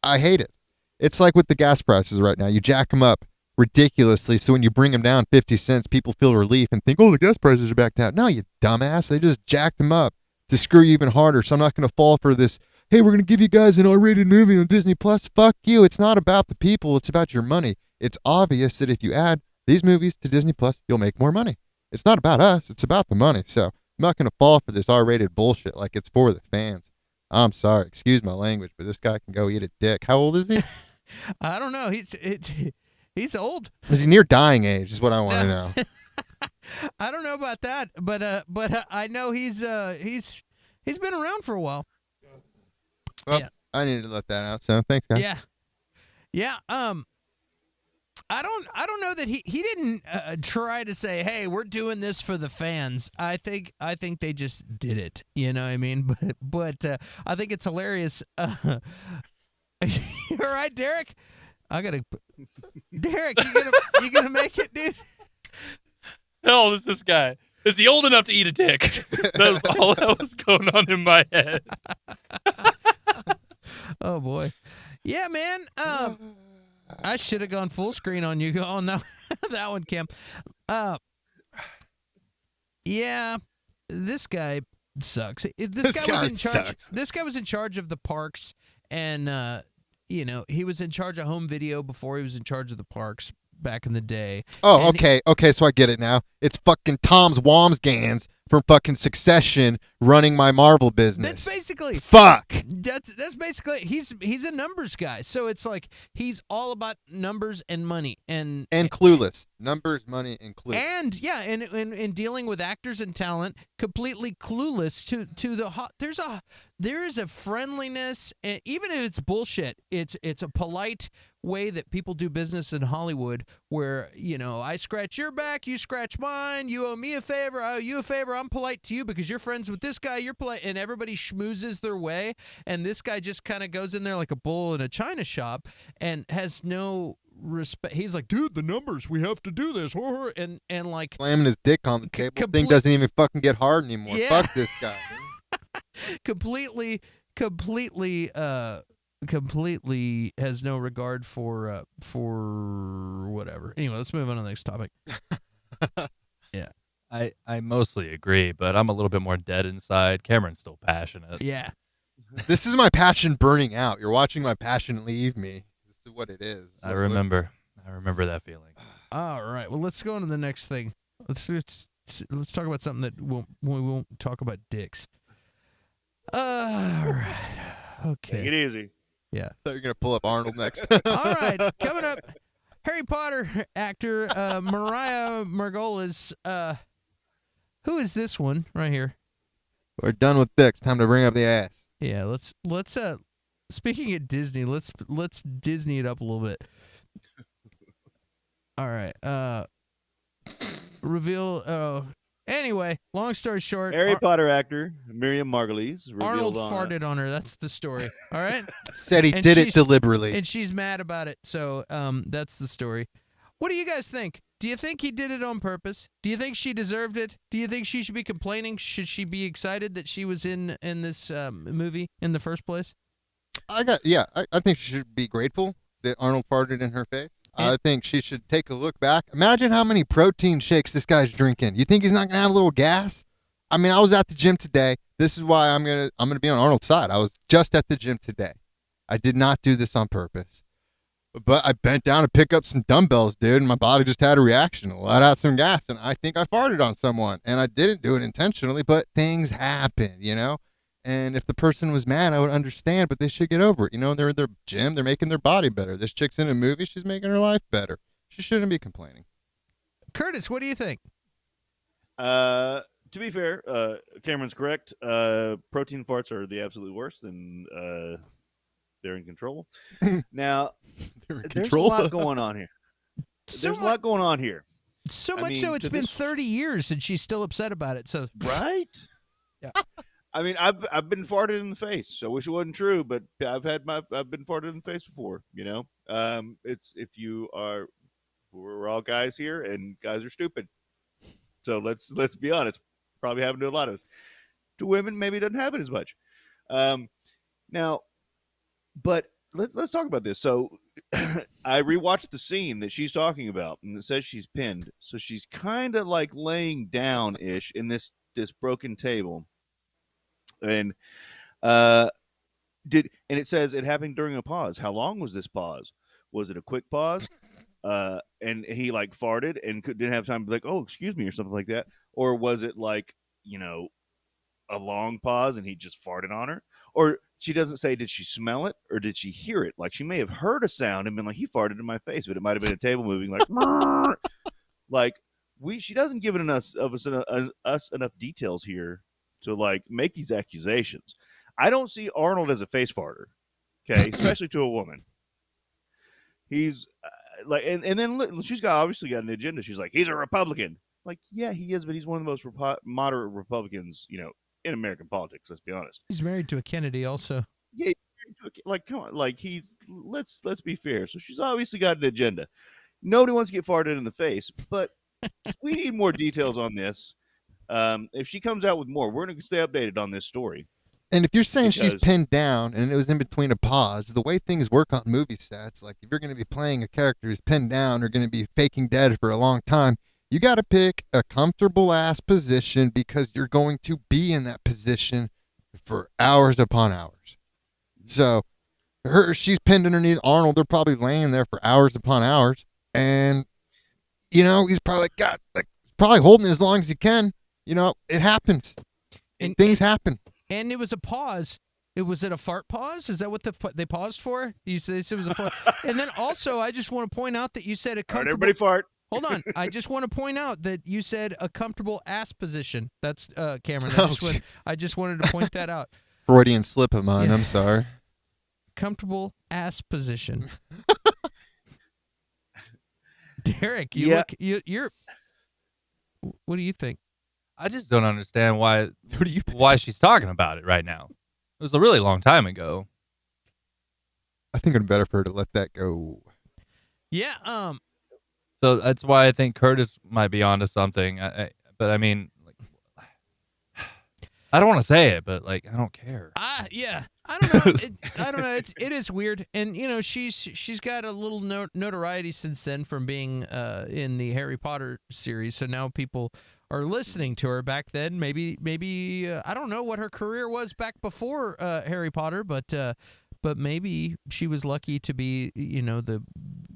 I hate it. It's like with the gas prices right now. You jack them up ridiculously, so when you bring them down 50 cents, people feel relief and think, oh, the gas prices are back down. No, you dumbass. They just jacked them up to screw you even harder, so I'm not going to fall for this, hey, we're going to give you guys an R-rated movie on Disney Plus. Fuck you. It's not about the people. It's about your money. It's obvious that if you add these movies to Disney Plus, you'll make more money. It's not about us. It's about the money. So I'm not going to fall for this R-rated bullshit like it's for the fans. I'm sorry. Excuse my language, but this guy can go eat a dick. How old is he? I don't know. He's old. Is he near dying age is what I want to know. I don't know about that, but I know he's been around for a while. Well, yeah. I needed to let that out. So thanks, guys. Yeah. I don't know that he didn't try to say, hey, we're doing this for the fans. I think they just did it. You know what I mean? But I think it's hilarious. You all right, Derek? Derek, you gonna make it, dude? Hell, is this guy? Is he old enough to eat a dick? That was all that was going on in my head. Oh boy, yeah, man. I should have gone full screen on you on that one, Cam. Yeah, this guy sucks. This guy was in charge. Sucks. This guy was in charge of the parks, and he was in charge of home video before he was in charge of the parks back in the day. Oh, and okay, so I get it now. It's fucking Tom's Wamsgans from fucking Succession running my Marvel business. That's basically fuck. That's basically he's a numbers guy. So it's like he's all about numbers and money and clueless. Numbers, money, and clueless. And yeah, and dealing with actors and talent, completely clueless to the hot. There is a friendliness, and even if it's bullshit, it's a polite way that people do business in Hollywood, where I scratch your back, you scratch mine, you owe me a favor, I owe you a favor. I'm polite to you because you're friends with this guy. You're polite, and everybody schmoozes their way. And this guy just kind of goes in there like a bull in a china shop and has no respect. He's like, dude, the numbers, we have to do this, and like slamming his dick on the table. Thing doesn't even fucking get hard anymore. Yeah. Fuck this guy. completely has no regard for whatever. Anyway, let's move on to the next topic. Yeah. I mostly agree, but I'm a little bit more dead inside. Cameron's still passionate. Yeah. This is my passion burning out. You're watching my passion leave me. This is what it is. I remember that feeling. All right. Well, let's go on to the next thing. Let's talk about something that we won't talk about dicks. All right. Okay. Take it easy. Yeah. I thought you were going to pull up Arnold next. All right. Coming up, Harry Potter actor Mariah Margolis. Who is this one right here? We're done with dicks. Time to bring up the ass. Yeah, let's speaking at Disney, let's Disney it up a little bit. All right. Reveal anyway, long story short, Harry Potter actor Miriam Margolyes Arnold revealed farted on her. That's the story. All right? Said he And did it she's- deliberately. And she's mad about it. So, that's the story. What do you guys think? Do you think he did it on purpose? Do you think she deserved it? Do you think she should be complaining? Should she be excited that she was in this movie in the first place? I think she should be grateful that Arnold farted in her face. I think she should take a look back. Imagine how many protein shakes this guy's drinking. You think he's not gonna have a little gas? I mean, I was at the gym today. This is why I'm gonna be on Arnold's side. I was just at the gym today. I did not do this on purpose. But I bent down to pick up some dumbbells, dude, and my body just had a reaction, let out some gas, and I think I farted on someone. And I didn't do it intentionally, but things happen, And if the person was mad, I would understand, but they should get over it. They're in their gym, they're making their body better. This chick's in a movie, she's making her life better. She shouldn't be complaining. Curtis, what do you think? To be fair, Cameron's correct. Protein farts are the absolute worst, and they're in control. Now, They're in there's control. a lot going on here. So There's a lot going on here. So I much mean, so it's to been this- 30 years and she's still upset about it. So Right? Yeah. I mean, I've been farted in the face. I wish it wasn't true, but I've been farted in the face before. You know, it's if you are, we're all guys here, and guys are stupid. So let's be honest. Probably happened to a lot of us. To women, maybe it doesn't happen as much. Now, but let's talk about this. So I rewatched the scene that she's talking about, and it says she's pinned. So she's kind of like laying down ish in this broken table, and it says it happened during a pause. How long was this pause? Was it a quick pause? And he like farted and didn't have time to be like, oh, excuse me, or something like that, or was it like, you know, a long pause and he just farted on her? Or she doesn't say, did she smell it or did she hear it? Like she may have heard a sound and been like, he farted in my face, but it might have been a table moving like, like she doesn't give us enough details here to like make these accusations. I don't see Arnold as a face farter, okay, especially to a woman. He's like, and then she's obviously got an agenda. She's like, he's a Republican. Like, yeah, he is, but he's one of the most moderate Republicans, you know, in American politics. Let's be honest. he's married to a Kennedy also. Yeah, like, come on, like let's be fair. So she's obviously got an agenda. Nobody wants to get farted in the face, but we need more details on this. If she comes out with more, we're going to stay updated on this story. And if you're saying she's Because- pinned down and it was in between a pause, the way things work on movie sets, like if you're going to be playing a character who's pinned down or going to be faking dead for a long time, you got to pick a comfortable ass position because you're going to be in that position for hours upon hours. So she's pinned underneath Arnold. They're probably laying there for hours upon hours. And, you know, he's probably probably holding it as long as he can. You know, it happens. And Things happen. And it was a pause. Was it a fart pause? Is that what they paused for? You said it was a fart. And then also, I just want to point out that you said a All right, comfortable. everybody fart. Hold on. I just want to point out that you said a comfortable ass position. That's Cameron. I just wanted to point that out. Freudian slip of mine. Yeah. I'm sorry. Comfortable ass position. Derek, Yeah. you're. What do you think? I just don't understand What do you? why she's talking about it right now. It was a really long time ago. I think it'd be better for her to let that go. Yeah. So that's why I think Curtis might be onto something. But I mean, like, I don't want to say it, but like, I don't care. Yeah. I don't know. I don't know. It is weird, and you know, she's got a little notoriety since then from being in the Harry Potter series. So now people are listening to her. Back then, maybe I don't know what her career was back before Harry Potter, but maybe she was lucky to be, you know,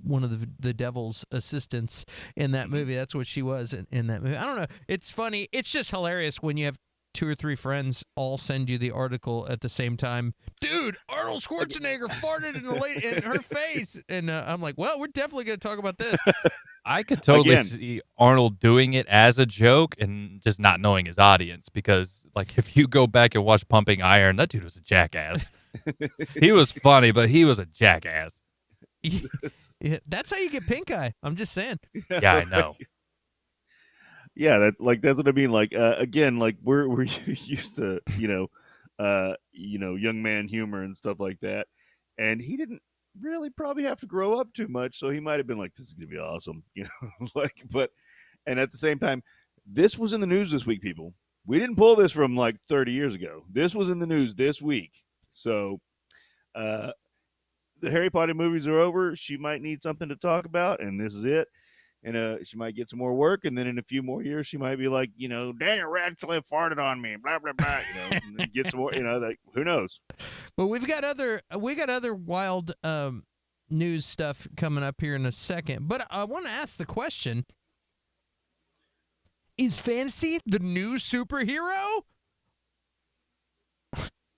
one of the devil's assistants in that movie. That's what she was in that movie. I don't know. It's funny. It's just hilarious when you have 2 or 3 friends all send you the article at the same time. Dude, Arnold Schwarzenegger farted in her face, and I'm like, well, we're definitely going to talk about this. I could totally Again. see Arnold doing it as a joke and just not knowing his audience, because like if you go back and watch Pumping Iron, that dude was a jackass. He was funny, but he was a jackass. Yeah, that's how you get pink eye. I'm just saying. Yeah, I know. Yeah, that's what I mean. Like again, like we're used to young man humor and stuff like that, and he didn't really probably have to grow up too much, so he might have been like, "This is gonna be awesome," you know. And at the same time, this was in the news this week, people. We didn't pull this from like 30 years ago. This was in the news this week, so the Harry Potter movies are over. She might need something to talk about, and this is it. And she might get some more work, and then in a few more years, she might be like, you know, Daniel Radcliffe farted on me, blah blah blah. You know, and then get some more. You know, like who knows? But we got other wild news stuff coming up here in a second. But I want to ask the question: is fantasy the new superhero?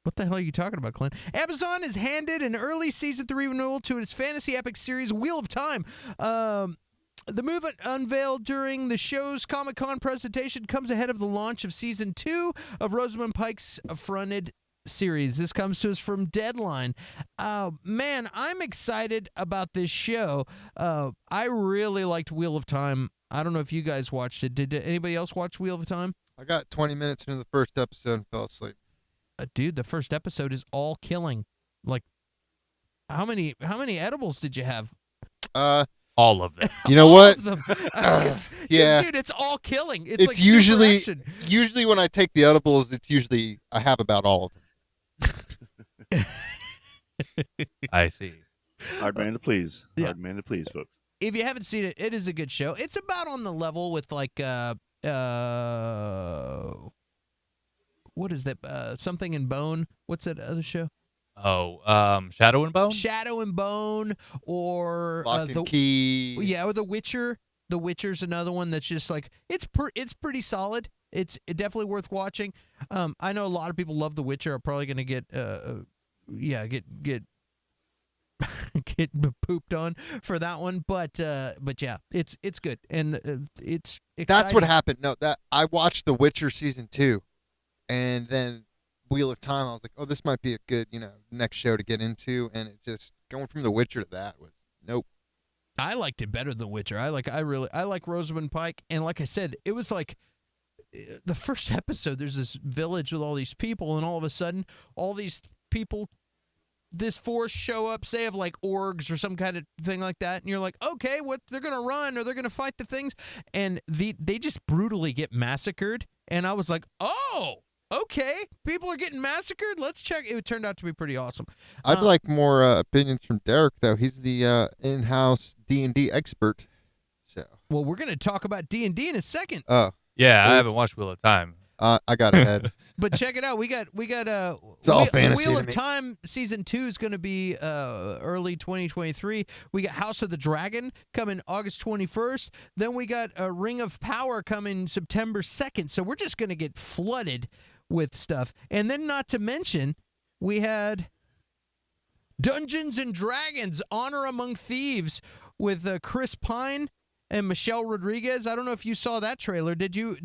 What the hell are you talking about, Clint? Amazon has handed an early season 3 renewal to its fantasy epic series, Wheel of Time. The movie unveiled during the show's Comic-Con presentation comes ahead of the launch of Season 2 of Rosamund Pike's fronted series. This comes to us from Deadline. Man, I'm excited about this show. I really liked Wheel of Time. I don't know if you guys watched it. Did anybody else watch Wheel of Time? I got 20 minutes into the first episode and fell asleep. Dude, the first episode is all killing. Like, how many edibles did you have? All of them. You know All what? of them. Yeah. Dude, it's all killing. It's like usually super action. usually when I take the edibles, it's usually I have about all of them. I see. Hard man to please. Yeah. Hard man to please, folks. If you haven't seen it, it is a good show. It's about on the level with like what is that? Something in Bone. What's that other show? Oh, Shadow and Bone? Shadow and Bone, or Lock and Key. Yeah, or The Witcher. The Witcher's another one that's just like it's pretty solid. It's definitely worth watching. I know a lot of people love The Witcher. Are probably going to get get pooped on for that one, but yeah, it's good, and it's exciting. That's what happened. No, that I watched The Witcher season 2, and then Wheel of Time. I was like, oh, this might be a good, next show to get into, and it just going from The Witcher to that was nope. I liked it better than Witcher. I like Rosamund Pike, and like I said, it was like the first episode. There's this village with all these people, and all of a sudden, all these people, this force show up, say of like orgs or some kind of thing like that, and you're like, okay, what? They're gonna run or they're gonna fight the things, and they just brutally get massacred, and I was like, oh. Okay, people are getting massacred. Let's check. It turned out to be pretty awesome. I'd like more opinions from Derek, though. He's the in-house D&D expert. So. Well, we're going to talk about D&D in a second. Oh. Yeah, I haven't watched Wheel of Time. I got ahead. But check it out. We got it's all fantasy Wheel to of me. Time season 2 is going to be early 2023. We got House of the Dragon coming August 21st. Then we got Ring of Power coming September 2nd. So we're just going to get flooded with stuff. And then not to mention, we had Dungeons and Dragons Honor Among Thieves with Chris Pine and Michelle Rodriguez. I don't know if you saw that trailer. Did you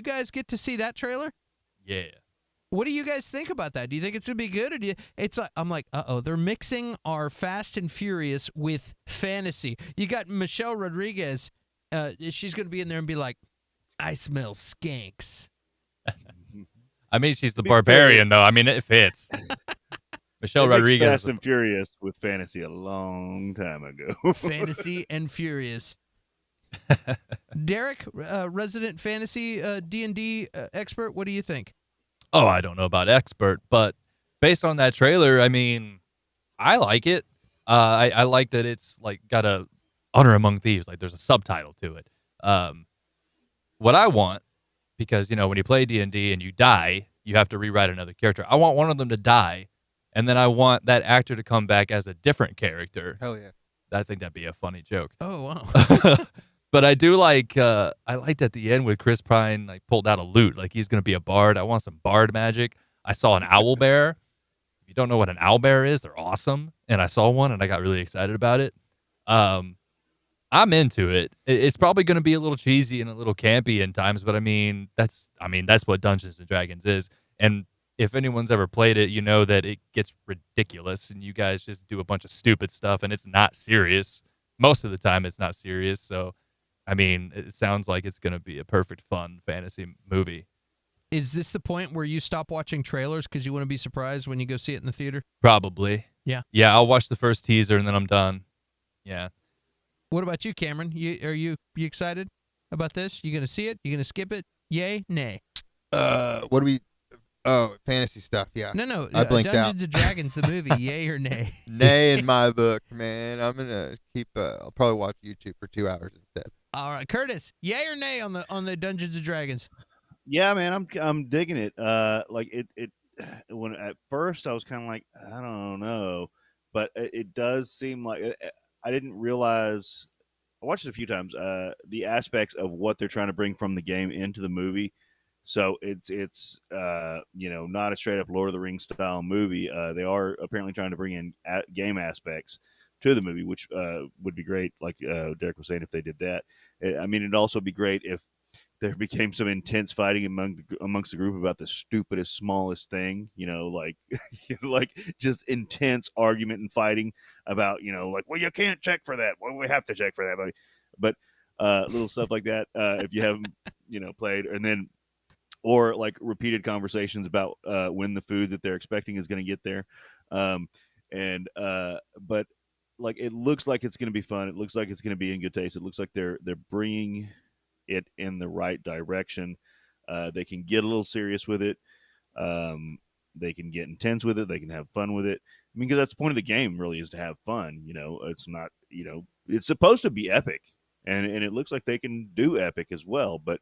guys get to see that trailer? Yeah. What do you guys think about that? Do you think it's gonna be good, or I'm like, they're mixing our Fast and Furious with fantasy. You got Michelle Rodriguez. She's gonna be in there and be like, I smell skanks. I mean, she's the barbarian, though. I mean, it fits. Michelle It mixed Rodriguez. Fast and Furious with fantasy a long time ago. Fantasy and Furious. Derek, resident fantasy D&D expert, what do you think? Oh, I don't know about expert, but based on that trailer, I mean, I like it. I like that it's like got a Honor Among Thieves. Like there's a subtitle to it. What I want, because when you play D&D and you die, you have to rewrite another character. I want one of them to die, and then I want that actor to come back as a different character. Hell yeah. I think that'd be a funny joke. Oh wow. But I do like. I liked at the end with Chris Pine like pulled out a lute, like he's gonna be a bard. I want some bard magic. I saw an owl bear. If you don't know what an owl bear is, they're awesome. And I saw one, and I got really excited about it. I'm into it. It's probably gonna be a little cheesy and a little campy in times, but I mean that's what Dungeons and Dragons is. And if anyone's ever played it, you know that it gets ridiculous, and you guys just do a bunch of stupid stuff, and it's not serious. Most of the time, it's not serious. So. I mean, it sounds like it's going to be a perfect, fun fantasy movie. Is this the point where you stop watching trailers because you want to be surprised when you go see it in the theater? Probably. Yeah. Yeah, I'll watch the first teaser and then I'm done. Yeah. What about you, Cameron? Are you excited about this? You going to see it? You going to skip it? Yay? Nay? What do we... Oh, fantasy stuff, yeah. No. I blinked Dungeons out. and Dragons, the movie. Yay or nay? Nay in my book, man. I'm going to keep... I'll probably watch YouTube for 2 hours instead. All right, Curtis. Yay or nay on the Dungeons and Dragons? Yeah, man, I'm digging it. Like it when at first I was kind of like, I don't know, but it does seem like I didn't realize. I watched it a few times. The aspects of what they're trying to bring from the game into the movie. So it's not a straight up Lord of the Rings style movie. They are apparently trying to bring in game aspects. to the movie, which would be great. Like Derek was saying, if they did that, I mean, it'd also be great if there became some intense fighting amongst the group about the stupidest, smallest thing. Like like just intense argument and fighting about like, well, you can't check for that. Well, we have to check for that, but little stuff like that. If you haven't played, and then or like repeated conversations about when the food that they're expecting is going to get there, but like it looks like it's going to be fun. It looks like it's going to be in good taste. It looks like they're bringing it in the right direction. They can get a little serious with it. They can get intense with it. They can have fun with it. I mean, because that's the point of the game, really, is to have fun. It's not. It's supposed to be epic, and it looks like they can do epic as well. But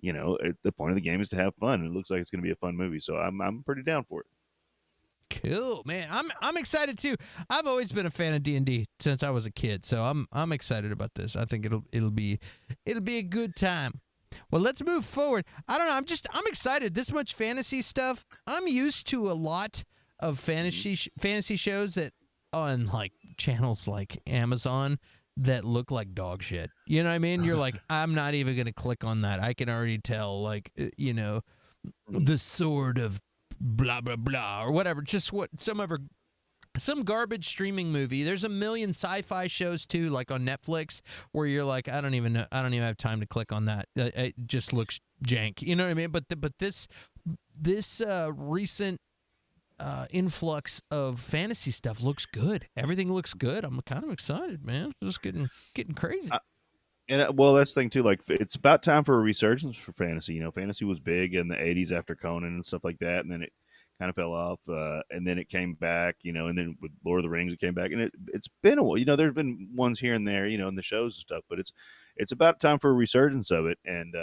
the point of the game is to have fun, and it looks like it's going to be a fun movie. So I'm pretty down for it. Cool, man. I'm excited too. I've always been a fan of D&D since I was a kid, so I'm excited about this. I think it'll be a good time. Well, let's move forward. I don't know. I'm excited. This much fantasy stuff. I'm used to a lot of fantasy shows that on like channels like Amazon that look like dog shit. You know what I mean? You're like, I'm not even gonna click on that. I can already tell, like, the sword of blah blah blah or whatever, just what some garbage streaming movie. There's a million sci-fi shows too, like on Netflix, where you're like, I don't even have time to click on that. It just looks jank, you know what I mean? But this recent influx of fantasy stuff looks good. Everything looks good. I'm kind of excited, man. It's just getting crazy. Well, that's the thing too. Like, it's about time for a resurgence for fantasy. Fantasy was big in the '80s after Conan and stuff like that, and then it kind of fell off, and then it came back. And then with Lord of the Rings, it came back, and it's been a while. There's been ones here and there, in the shows and stuff, but it's about time for a resurgence of it, and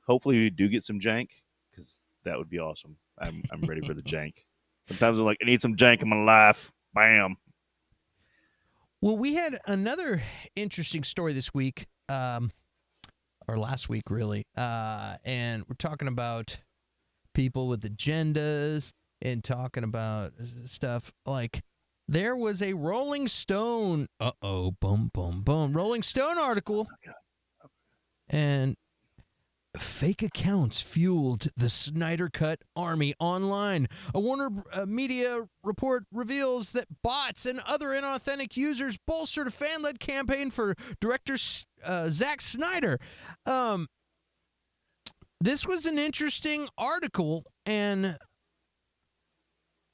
hopefully we do get some jank, because that would be awesome. I'm ready for the jank. Sometimes I'm like, I need some jank in my life. Bam. Well, we had another interesting story this week. Or last week, really. And we're talking about people with agendas and talking about stuff like there was a Rolling Stone, boom, boom, boom, Rolling Stone article, and fake accounts fueled the Snyder Cut army online. A Warner Media report reveals that bots and other inauthentic users bolstered a fan-led campaign for director Zack Snyder. This was an interesting article, and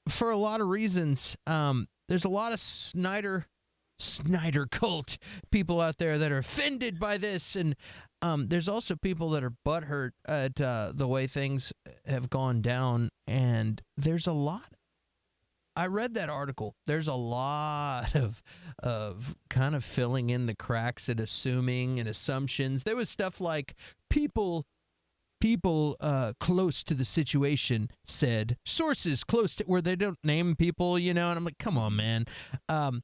for a lot of reasons. There's a lot of Snyder cult people out there that are offended by this, and there's also people that are butthurt at the way things have gone down, and there's a lot. I read that article. There's a lot of kind of filling in the cracks and assuming and assumptions. There was stuff like people close to the situation said, sources close to, where they don't name people, and I'm like, come on, man. I'm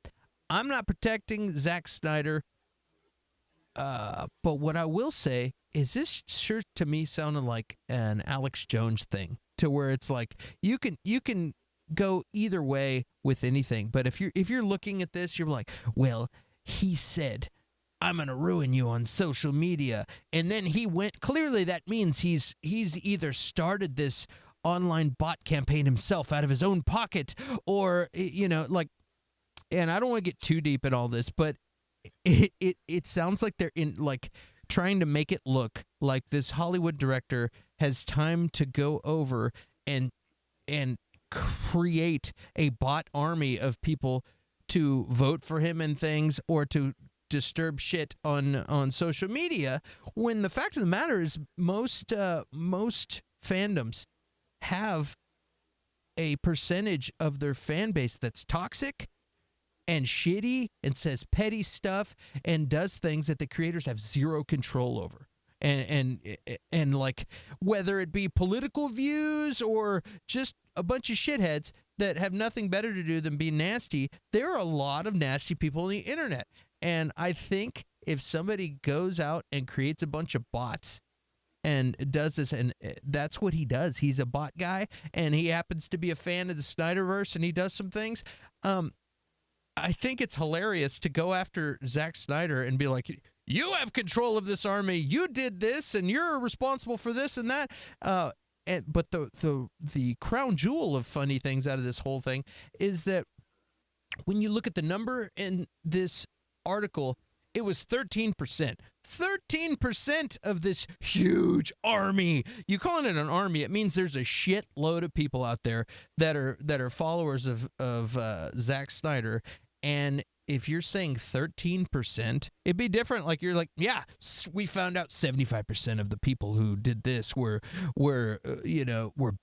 not protecting Zack Snyder. But what I will say is this sure to me sounded like an Alex Jones thing, to where it's like you can go either way with anything. But if you're looking at this, you're like, well, he said, I'm going to ruin you on social media. And then he went, clearly that means he's either started this online bot campaign himself out of his own pocket, or, like, and I don't want to get too deep in all this, but it sounds like they're in, like, trying to make it look like this Hollywood director has time to go over and create a bot army of people to vote for him and things, or to disturb shit on social media, when the fact of the matter is most fandoms have a percentage of their fan base that's toxic and shitty and says petty stuff and does things that the creators have zero control over. And like, whether it be political views or just a bunch of shitheads that have nothing better to do than be nasty, there are a lot of nasty people on the internet. And I think if somebody goes out and creates a bunch of bots and does this, and that's what he does, he's a bot guy, and he happens to be a fan of the Snyderverse, and he does some things, I think it's hilarious to go after Zack Snyder and be like, you have control of this army. You did this, and you're responsible for this and that. But the crown jewel of funny things out of this whole thing is that when you look at the number in this article, it was 13%. 13% of this huge army. You calling it an army? It means there's a shitload of people out there that are followers of Zack Snyder. And if you're saying 13%, it'd be different. Like you're like, yeah, we found out 75% of the people who did this were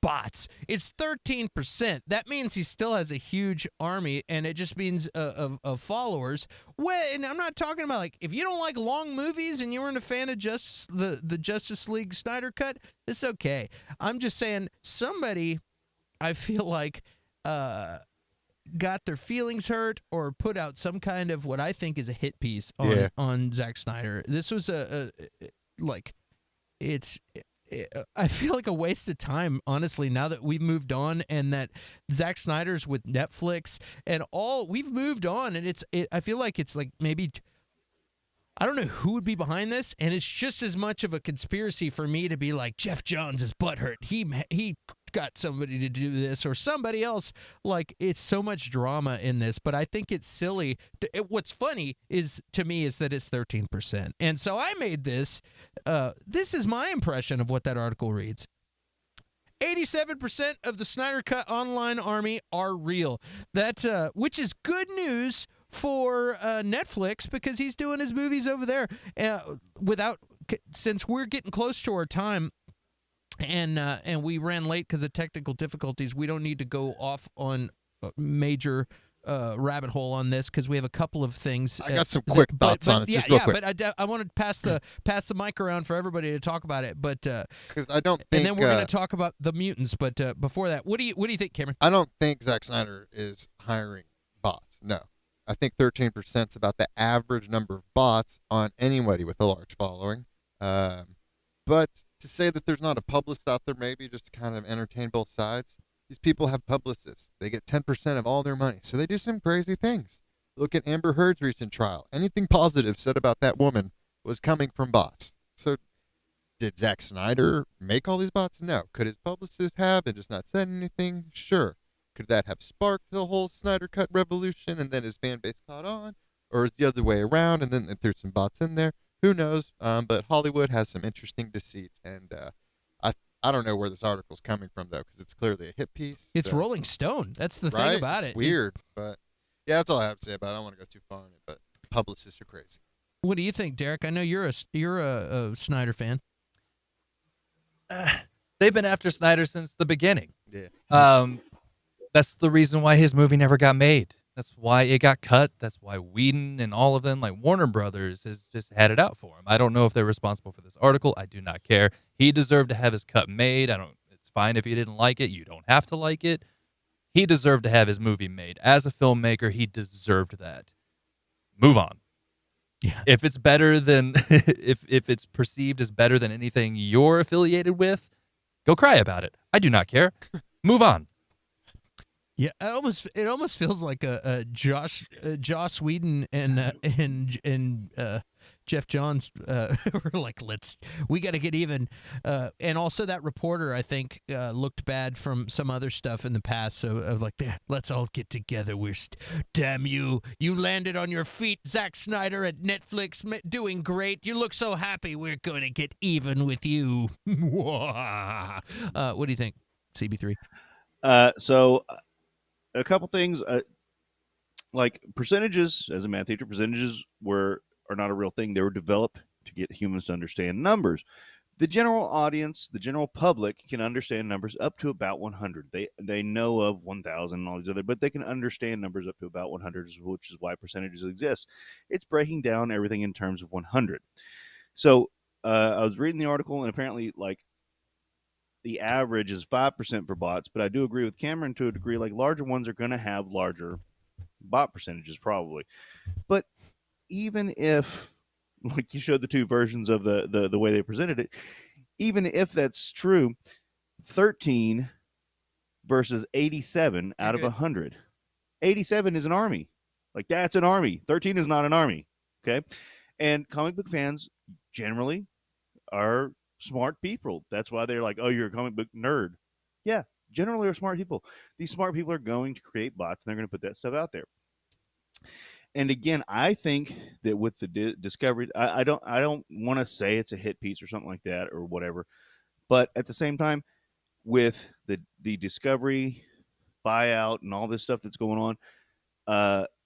bots. It's 13%. That means he still has a huge army, and it just means of followers. Well, and I'm not talking about like if you don't like long movies and you weren't a fan of the Justice League Snyder cut, it's okay. I'm just saying somebody, I feel like, got their feelings hurt or put out some kind of what I think is a hit piece on Zack Snyder. This was I feel like a waste of time, honestly, now that we've moved on and that Zack Snyder's with Netflix and we've moved on, and I feel like it's like maybe, I don't know who would be behind this, and it's just as much of a conspiracy for me to be like, Jeff Johns is butthurt. He got somebody to do this or somebody else. Like, it's so much drama in this, but I think it's silly. What's funny to me is that it's 13%. And so I made this. This is my impression of what that article reads. 87% of the Snyder Cut online army are real. That which is good news for Netflix, because he's doing his movies over there since we're getting close to our time. And we ran late because of technical difficulties. We don't need to go off on a major rabbit hole on this because we have a couple of things. I got some quick thoughts on it, just real quick. But I want to pass the mic around for everybody to talk about it. But because I don't think, and then we're going to talk about the mutants. But before that, what do you think, Cameron? I don't think Zack Snyder is hiring bots. No, I think 13% is about the average number of bots on anybody with a large following. But to say that there's not a publicist out there, maybe just to kind of entertain both sides, these people have publicists. They get 10% of all their money, so they do some crazy things. Look at Amber Heard's recent trial. Anything positive said about that woman was coming from bots. So did Zack Snyder make all these bots? No. Could his publicist have and just not said anything? Sure. Could that have sparked the whole Snyder Cut revolution and then his fan base caught on? Or is it the other way around and then they threw some bots in there? Who knows? But Hollywood has some interesting deceit, and I don't know where this article's coming from, though, because it's clearly a hit piece. It's Rolling Stone. That's the thing about it. It's weird, but yeah, that's all I have to say about it. I don't want to go too far on it, but publicists are crazy. What do you think, Derek? I know you're a Snyder fan. They've been after Snyder since the beginning. Yeah. That's the reason why his movie never got made. That's why it got cut. That's why Whedon and all of them, like Warner Brothers, has just had it out for him. I don't know if they're responsible for this article. I do not care. He deserved to have his cut made. It's fine if you didn't like it. You don't have to like it. He deserved to have his movie made. As a filmmaker, he deserved that. Move on. Yeah. If it's better than if it's perceived as better than anything you're affiliated with, go cry about it. I do not care. Move on. Yeah, it almost feels like a Joss Whedon and Jeff Johns were like, we got to get even. And also that reporter, I think, looked bad from some other stuff in the past. So of like, let's all get together. Damn you landed on your feet, Zack Snyder at Netflix, doing great. You look so happy. We're going to get even with you. What do you think, CB3? So a couple things, like percentages, as a math teacher, percentages are not a real thing. They were developed to get humans to understand numbers. The general audience, the general public can understand numbers up to about 100. They know of 1,000 and all these other, but they can understand numbers up to about 100, which is why percentages exist. It's breaking down everything in terms of 100. So I was reading the article, and apparently, like, the average is 5% for bots, but I do agree with Cameron to a degree. Like, larger ones are going to have larger bot percentages probably. But even if, like you showed the two versions of the way they presented it, even if that's true, 13 versus 87 out of 100. 87 is an army. Like that's an army. 13 is not an army. Okay, and comic book fans generally are smart people. That's why they're like, oh, you're a comic book nerd. Yeah, generally are smart people. These smart people are going to create bots and they're going to put that stuff out there. And again, I think that with the Discovery, I don't want to say it's a hit piece or something like that or whatever, but at the same time, with the Discovery buyout and all this stuff that's going on,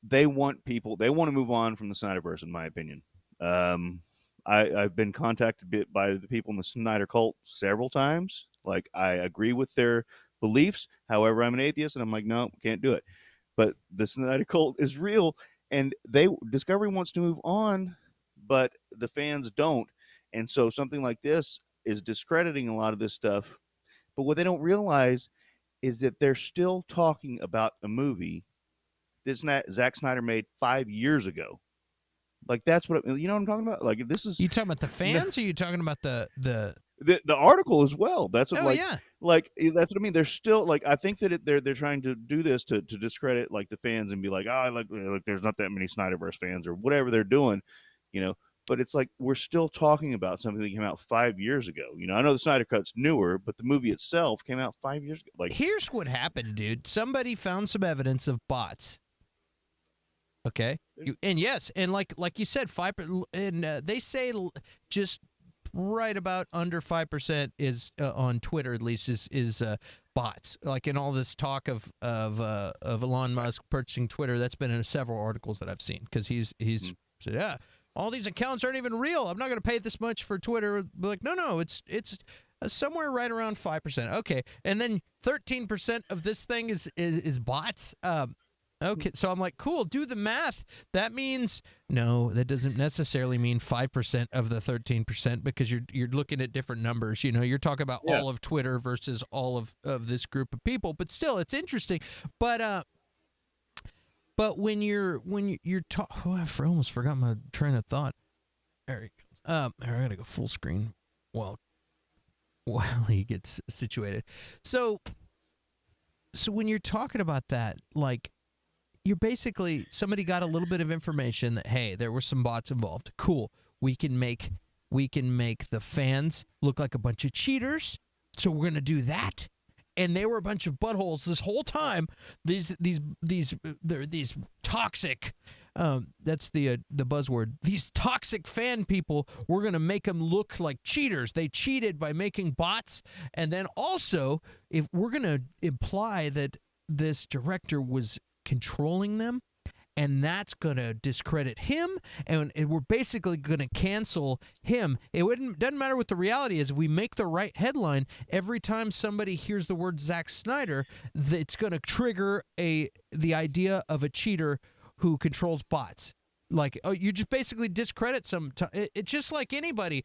they want to move on from the Snyderverse, in my opinion. I've been contacted by the people in the Snyder cult several times. Like, I agree with their beliefs. However, I'm an atheist, and I'm like, no, can't do it. But the Snyder cult is real, and Discovery wants to move on, but the fans don't. And so something like this is discrediting a lot of this stuff. But what they don't realize is that they're still talking about a movie that Zack Snyder made 5 years ago. Like, that's what you know what I'm talking about. Like, this is You talking about the fans, or you talking about the article as well. That's what, yeah. Like that's what I mean. They're still like, I think that they're trying to do this to discredit like the fans and be like, oh, like there's not that many Snyderverse fans or whatever they're doing, you know. But it's like we're still talking about something that came out 5 years ago. You know, I know the Snyder Cut's newer, but the movie itself came out 5 years ago. Like, here's what happened, dude. Somebody found some evidence of bots. Okay, and yes, and like you said, 5%, and they say just right about under 5% is on Twitter, at least, is bots. Like in all this talk of Elon Musk purchasing Twitter, that's been in several articles that I've seen, because he's said, yeah, all these accounts aren't even real. I'm not going to pay this much for Twitter. But like, no, it's somewhere right around 5%. Okay, and then 13% of this thing is bots. Okay, so I'm like, cool, do the math. That means, no, that doesn't necessarily mean 5% of the 13%, because you're looking at different numbers. You know, you're talking about all of Twitter versus all of this group of people. But still, it's interesting. But when you're oh, I almost forgot my train of thought. There he goes. I gotta go full screen while he gets situated. So when you're talking about that, like, you're basically, somebody got a little bit of information that, hey, there were some bots involved. Cool. We can make the fans look like a bunch of cheaters. So we're going to do that. And they were a bunch of buttholes this whole time. These toxic, that's the buzzword. These toxic fan people, we're going to make them look like cheaters. They cheated by making bots. And then also, if we're going to imply that this director was controlling them, and that's going to discredit him, and we're basically going to cancel him. Doesn't matter what the reality is. If we make the right headline, every time somebody hears the word Zack Snyder, it's going to trigger the idea of a cheater who controls bots. Like, oh, you just basically discredit some. It's just like anybody.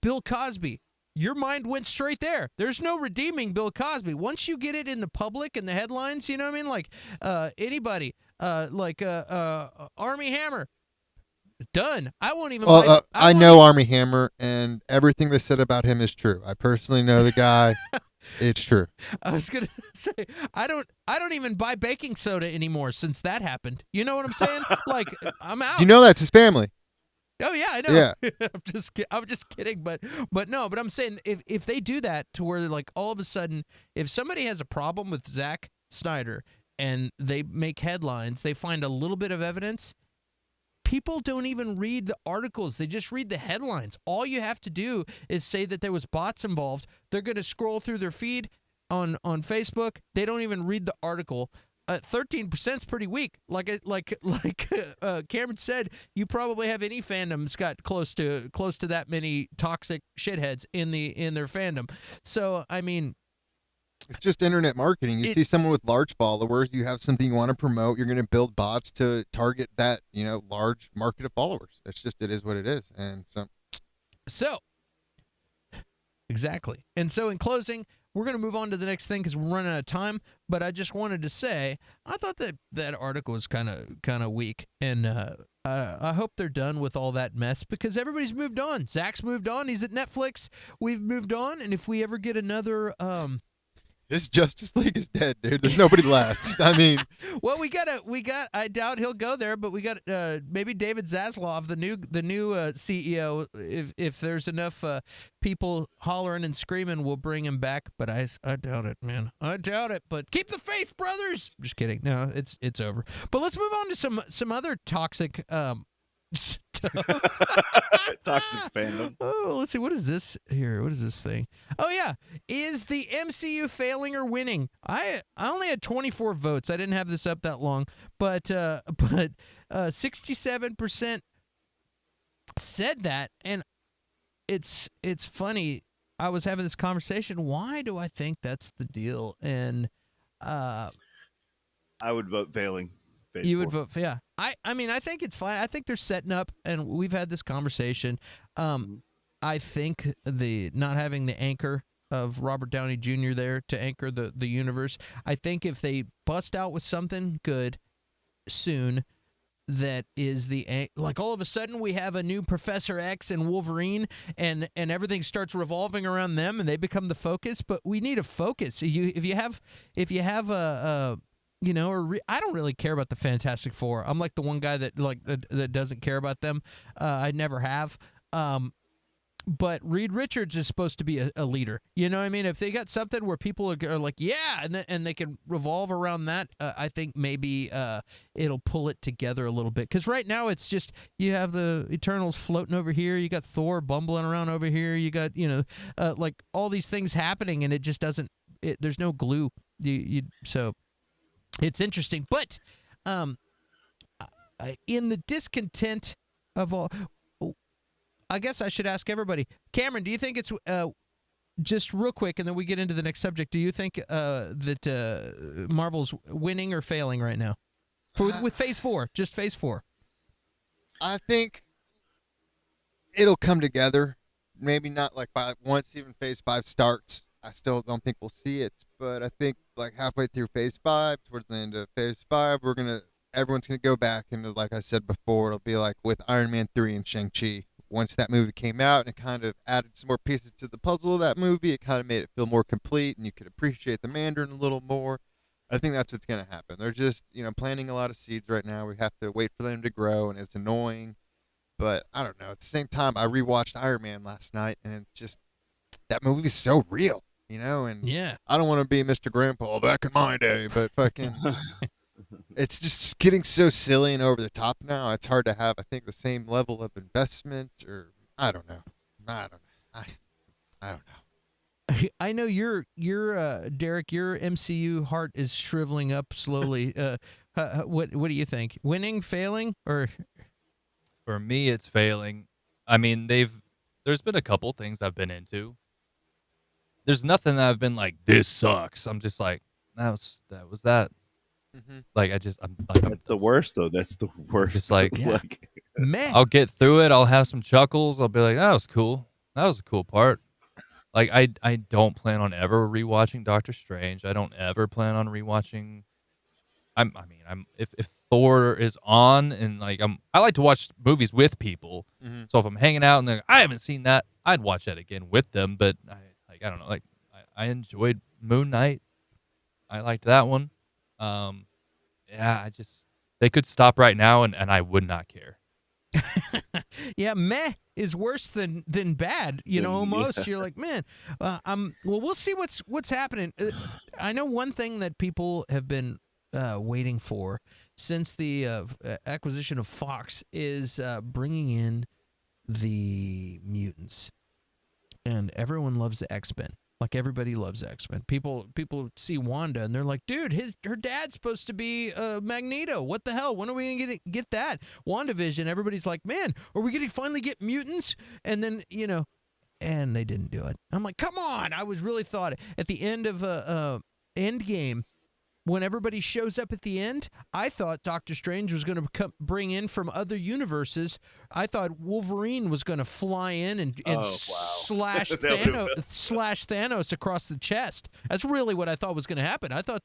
Bill Cosby. Your mind went straight there. There's no redeeming Bill Cosby. Once you get it in the public and the headlines, you know what I mean? Like anybody, like Army Hammer, done. I won't even. Well, I know Army Hammer, and everything they said about him is true. I personally know the guy. It's true. I was gonna say I don't even buy baking soda anymore since that happened. You know what I'm saying? Like, I'm out. You know that's his family. Oh yeah, I know. Yeah. I'm just kidding, but I'm saying if they do that to where, like, all of a sudden, if somebody has a problem with Zack Snyder and they make headlines, they find a little bit of evidence, people don't even read the articles. They just read the headlines. All you have to do is say that there was bots involved. They're going to scroll through their feed on Facebook. They don't even read the article. 13% is pretty weak. Like Cameron said, you probably have any fandom that's got close to that many toxic shitheads in their fandom. So I mean, it's just internet marketing. You see someone with large followers, you have something you want to promote, you're going to build bots to target that, large market of followers. It is what it is. And so exactly. And so in closing, we're going to move on to the next thing because we're running out of time. But I just wanted to say, I thought that article was kind of weak, and I hope they're done with all that mess because everybody's moved on. Zach's moved on. He's at Netflix. We've moved on, and if we ever get another His Justice League is dead, dude. There's nobody left. I mean, Well, I doubt he'll go there, but we got maybe David Zaslav, the new CEO. If there's enough people hollering and screaming, we'll bring him back. But I doubt it, man. I doubt it. But keep the faith, brothers. Just kidding. No, it's over. But let's move on to some other toxic stuff. Toxic fandom. Oh, let's see. What is this here? What is this thing? Oh yeah, is the MCU failing or winning? I only had 24 votes. I didn't have this up that long, but 67% said that, and it's funny. I was having this conversation. Why do I think that's the deal? And I would vote failing. Phase you would 4. vote for, yeah. I mean, I think it's fine. I think they're setting up, and we've had this conversation. I think the not having the anchor of Robert Downey Jr. there to anchor the universe, I think if they bust out with something good soon, that is like all of a sudden we have a new Professor X and Wolverine, and everything starts revolving around them, and they become the focus. But we need a focus. If you have a I don't really care about the Fantastic Four. I'm like the one guy that doesn't care about them. I never have. But Reed Richards is supposed to be a leader. You know what I mean? If they got something where people are like, yeah, and they can revolve around that, I think maybe it'll pull it together a little bit. Because right now it's just you have the Eternals floating over here. You got Thor bumbling around over here. You got like all these things happening, and it just doesn't. There's no glue. So. It's interesting, but in the discontent of all, I guess I should ask everybody. Cameron, do you think it's just real quick, and then we get into the next subject? Do you think that Marvel's winning or failing right now with Phase 4? Just Phase 4. I think it'll come together. Maybe not like by once even Phase 5 starts. I still don't think we'll see it, but I think like halfway through Phase 5, towards the end of Phase 5, everyone's gonna go back and like I said before, it'll be like with Iron Man 3 and Shang-Chi. Once that movie came out and it kind of added some more pieces to the puzzle of that movie, it kind of made it feel more complete, and you could appreciate the Mandarin a little more. I think that's what's gonna happen. They're just planting a lot of seeds right now. We have to wait for them to grow, and it's annoying, but I don't know. At the same time, I rewatched Iron Man last night, and it just that movie's so real. And Yeah. I don't want to be Mr. Grandpa back in my day, but fucking, it's just getting so silly and over the top now. It's hard to have, I think, the same level of investment, or I don't know. I don't know. I know you're Derek. Your MCU heart is shriveling up slowly. What do you think? Winning, failing, or? For me, it's failing. I mean, there's been a couple things I've been into. There's nothing that I've been like, this sucks. I'm just like, that was that. Mm-hmm. Like That's the worst, though. That's the worst. Just like, Yeah. Man, I'll get through it. I'll have some chuckles. I'll be like, that was cool. That was a cool part. Like I don't plan on ever rewatching Doctor Strange. I don't ever plan on rewatching. If Thor is on and like I like to watch movies with people. Mm-hmm. So if I'm hanging out and they're like, I haven't seen that, I'd watch that again with them. But I don't know. Like I enjoyed Moon Knight. I liked that one. They could stop right now and I would not care. yeah, meh is worse than bad. Almost. You're like, man. Well, we'll see what's happening. I know one thing that people have been waiting for since the acquisition of Fox is bringing in the mutants. And everyone loves the X-Men. Like everybody loves X-Men. People see Wanda and they're like, dude, her dad's supposed to be Magneto. What the hell? When are we gonna get that? WandaVision. Everybody's like, man, are we gonna finally get mutants? And then and they didn't do it. I'm like, come on! I was really thought at the end of Endgame. When everybody shows up at the end, I thought Doctor Strange was going to bring in from other universes. I thought Wolverine was going to fly in and slash Thanos across the chest. That's really what I thought was going to happen. I thought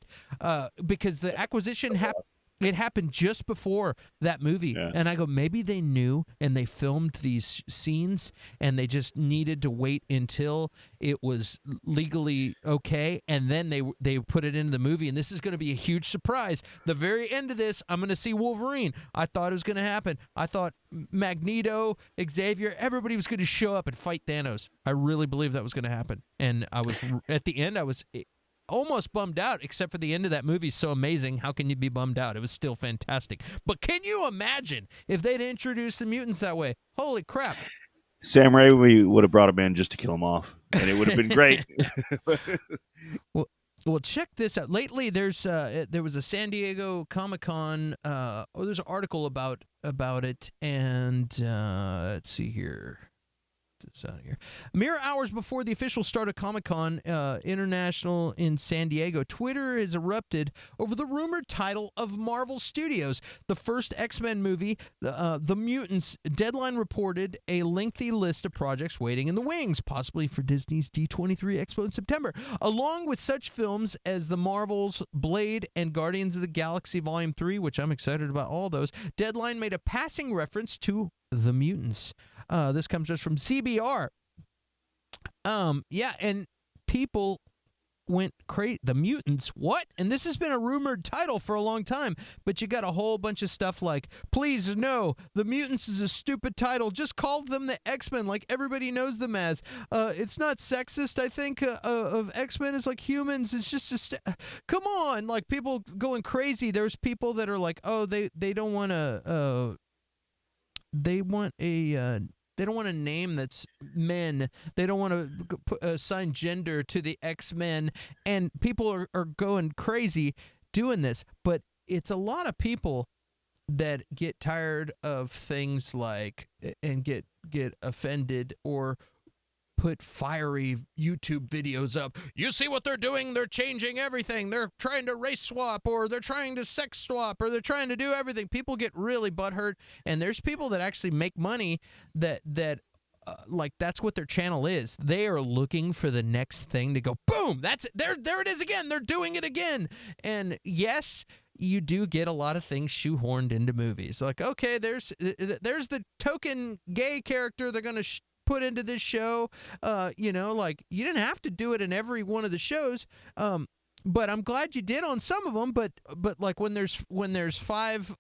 because the acquisition happened. It happened just before that movie. Yeah. And I go, maybe they knew and they filmed these scenes and they just needed to wait until it was legally okay. And then they put it into the movie. And this is going to be a huge surprise. The very end of this, I'm going to see Wolverine. I thought it was going to happen. I thought Magneto, Xavier, everybody was going to show up and fight Thanos. I really believed that was going to happen. And I was, at the end, I was almost bummed out, except for the end of that movie is so amazing. How can you be bummed out? It was still fantastic. But can you imagine if they'd introduced the mutants that way? Holy crap. Sam Raimi would have brought him in just to kill him off, and it would have been great. Well, check this out. Lately, there was a San Diego Comic-Con. There's an article about it, and let's see here. Out here. Mere hours before the official start of Comic-Con International in San Diego, Twitter has erupted over the rumored title of Marvel Studios' the first X-Men movie, The Mutants. Deadline reported a lengthy list of projects waiting in the wings, possibly for Disney's D23 Expo in September, along with such films as The Marvels, Blade, and Guardians of the Galaxy Volume 3, which I'm excited about all those. Deadline made a passing reference to The Mutants. This comes just from CBR. Yeah, and people went crazy. The Mutants, what? And this has been a rumored title for a long time, but you got a whole bunch of stuff like, please no, The Mutants is a stupid title. Just call them the X-Men like everybody knows them as. It's not sexist, I think, of X-Men is like humans. It's just come on, like people going crazy. There's people that are like, oh, they don't want to they don't want a name that's men. They don't want to assign gender to the X-Men. And people are going crazy doing this. But it's a lot of people that get tired of things like and get offended or put fiery YouTube videos up. You see what they're doing? They're changing everything. They're trying to race swap, or they're trying to sex swap, or they're trying to do everything. People get really butthurt, and there's people that actually make money that like that's what their channel is. They are looking for the next thing to go boom. That's it. There it is again. They're doing it again. And yes, you do get a lot of things shoehorned into movies. Like, okay, there's the token gay character they're going to put into this show. Like you didn't have to do it in every one of the shows. But I'm glad you did on some of them. But like when there's five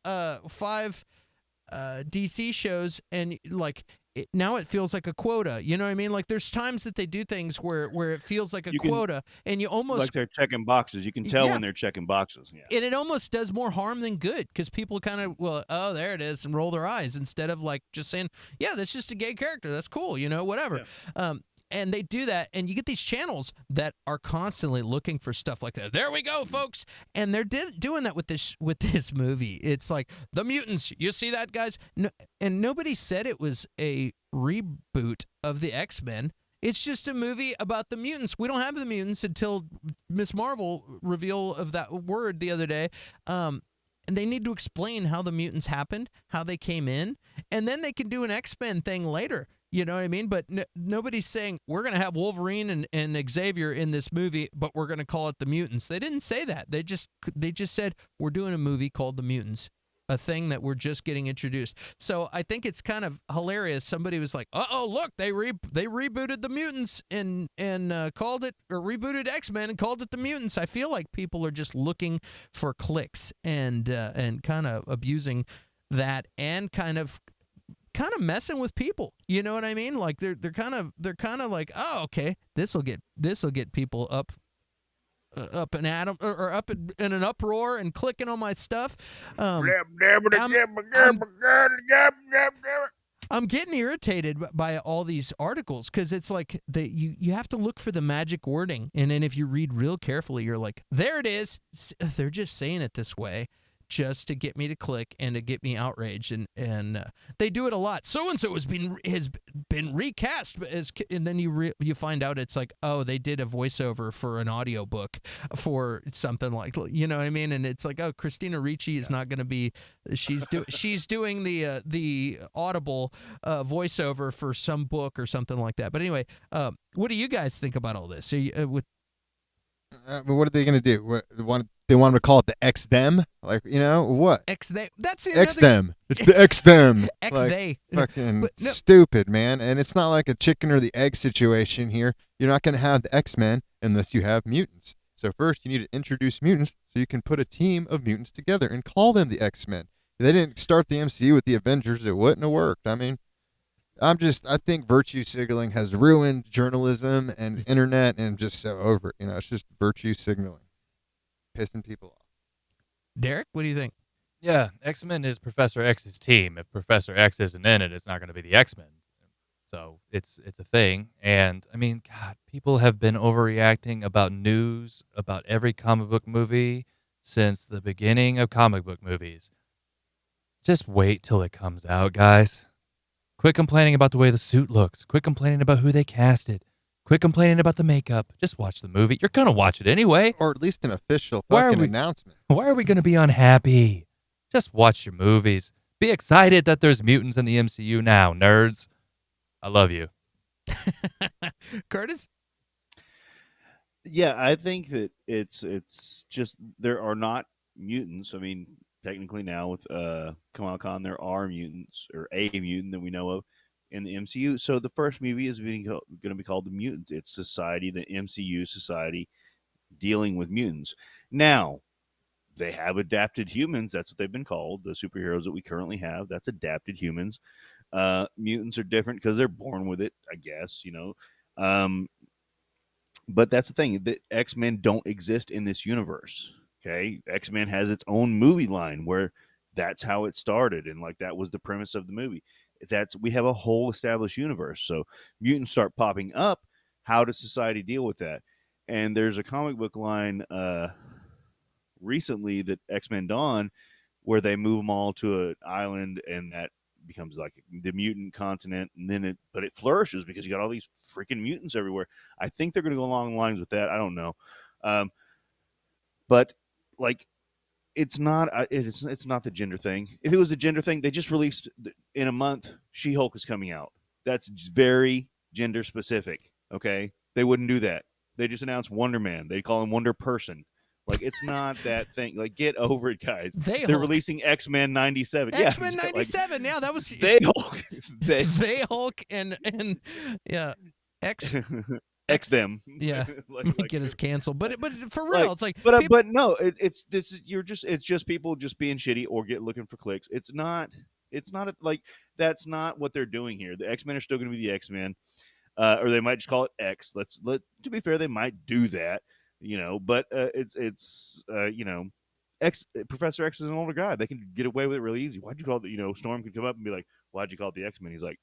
DC shows and like now it feels like a quota. You know what I mean? Like there's times that they do things where it feels like a quota, and you almost like they're checking boxes. You can tell when they're checking boxes. Yeah. And it almost does more harm than good because people kind of oh, there it is, and roll their eyes instead of like just saying, yeah, that's just a gay character. That's cool, whatever. Yeah. And they do that, and you get these channels that are constantly looking for stuff like that. There we go, folks, and they're doing that with this movie. It's like The Mutants. You see that, guys? No, and nobody said it was a reboot of the X-Men. It's just a movie about the mutants. We don't have the mutants until Miss Marvel reveal of that word the other day. And they need to explain how the mutants happened, how they came in, and then they can do an X-Men thing later. You know what I mean? But nobody's saying we're going to have Wolverine and Xavier in this movie, but we're going to call it The Mutants. They didn't say that. They just said we're doing a movie called The Mutants, a thing that we're just getting introduced. So I think it's kind of hilarious. Somebody was like, "Uh-oh, look, they rebooted The Mutants and called it, or rebooted X-Men and called it The Mutants." I feel like people are just looking for clicks and kind of abusing that and kind of messing with people. You know what I mean? Like they're kind of like, "Oh, okay, this'll get people up and at 'em, or up in an uproar and clicking on my stuff." I'm getting irritated by all these articles because it's like you have to look for the magic wording, and then if you read real carefully, you're like, there it is. They're just saying it this way just to get me to click and to get me outraged, and they do it a lot. So and so has been recast, and then you find out it's like, oh, they did a voiceover for an audiobook for something like, you know what I mean? And it's like, oh, Christina Ricci is not going to be. She's doing the Audible voiceover for some book or something like that. But anyway, what do you guys think about all this? What are they going to do? they want to call it the X them. Like, what? X they. That's X them. It's the X them. X Like, they. fucking But no- stupid, man. And it's not like a chicken or the egg situation here. You're not going to have the X-Men unless you have mutants. So first, you need to introduce mutants so you can put a team of mutants together and call them the X-Men. If they didn't start the MCU with the Avengers, it wouldn't have worked. I mean, I think virtue signaling has ruined journalism and the internet, and I'm just so over it. It's just virtue signaling, pissing people off. Derek, what do you think? Yeah, X-Men is Professor X's team. If Professor X isn't in it, it's not going to be the X-Men. So it's a thing. And, I mean, God, people have been overreacting about news about every comic book movie since the beginning of comic book movies. Just wait till it comes out, guys. Quit complaining about the way the suit looks. Quit complaining about who they casted. Quit complaining about the makeup. Just watch the movie. You're going to watch it anyway. Or at least an official Why are fucking we- announcement. Why are we going to be unhappy? Just watch your movies. Be excited that there's mutants in the MCU now, nerds. I love you. Curtis? Yeah, I think that it's just there are not mutants. I mean, technically now with Kamala Khan, there are mutants or a mutant that we know of in the MCU. So the first movie is going to be called The Mutants. It's society, the MCU society dealing with mutants. Now, they have adapted humans. That's what they've been called. The superheroes that we currently have, that's adapted humans. Mutants are different because they're born with it, I guess, but that's the thing. The X-Men don't exist in this universe. Okay. X-Men has its own movie line where that's how it started. And like, that was the premise of the movie. We have a whole established universe. So mutants start popping up. How does society deal with that? And there's a comic book line, recently that X-Men Dawn, where they move them all to an island, and that becomes like the mutant continent, and then it flourishes because you got all these freaking mutants everywhere. I think they're going to go along the lines with that. I don't know, but like, it's not the gender thing. If it was a gender thing, they just released in a month She-Hulk is coming out. That's very gender specific. Okay, they wouldn't do that. They just announced Wonder Man. They call him Wonder Person. Like, it's not that thing. Like, get over it, guys. They're releasing X-Men 97. X-Men yeah, 97. Yeah, that was they Hulk. they Hulk and yeah, X them. Yeah, like, get us canceled. But for real, it's like but no, it's just people just being shitty or looking for clicks. It's not like, that's not what they're doing here. The X-Men are still going to be the X-Men, or they might just call it X. To be fair, they might do that. But Professor X is an older guy. They can get away with it really easy. Why'd you call it? Storm could come up and be like, "Why'd you call it the X-Men?" He's like,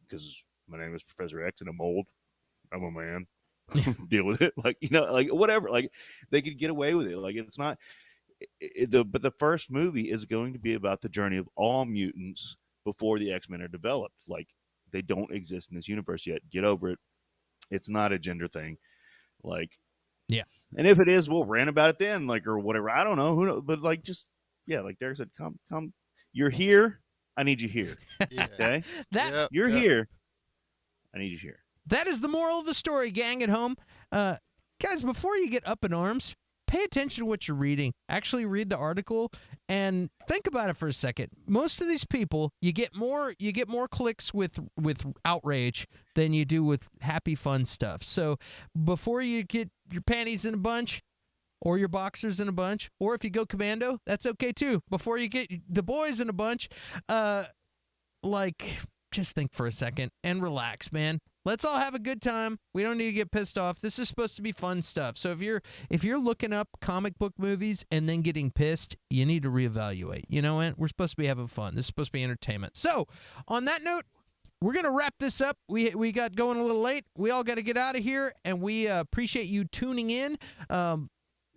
"Because my name is Professor X and I'm old. I'm a man. Deal with it." Like whatever. Like, they could get away with it. Like, it's not. But the first movie is going to be about the journey of all mutants before the X-Men are developed. Like, they don't exist in this universe yet. Get over it. It's not a gender thing. Like. Yeah. And if it is, we'll rant about it then, like, or whatever. I don't know. Who knows? But like, just, yeah, like Derek said, come. You're here. I need you here. Yeah. Okay? You're Yep. here. I need you here. That is the moral of the story, gang at home. Guys, before you get up in arms, pay attention to what you're reading. Actually read the article and think about it for a second. Most of these people, you get more clicks with outrage than you do with happy, fun stuff. So before you get your panties in a bunch or your boxers in a bunch, or if you go commando, that's okay too. Before you get the boys in a bunch, just think for a second and relax, man. Let's all have a good time. We don't need to get pissed off. This is supposed to be fun stuff. So if you're looking up comic book movies and then getting pissed, you need to reevaluate. You know what? We're supposed to be having fun. This is supposed to be entertainment. So on that note, we're going to wrap this up. We got going a little late. We all got to get out of here, and we appreciate you tuning in.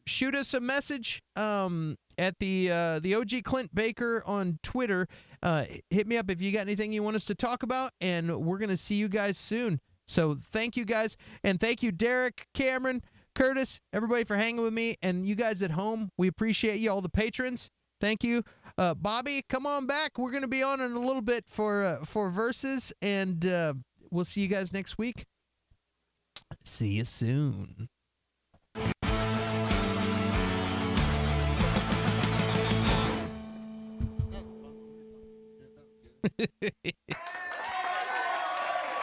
Shoot us a message at the OG Clint Baker on Twitter. Hit me up if you got anything you want us to talk about, and we're going to see you guys soon. So thank you guys, and thank you, Derek, Cameron, Curtis, everybody for hanging with me, and you guys at home. We appreciate you, all the patrons. Thank you. Bobby, come on back. We're going to be on in a little bit for Versus, and we'll see you guys next week. See you soon.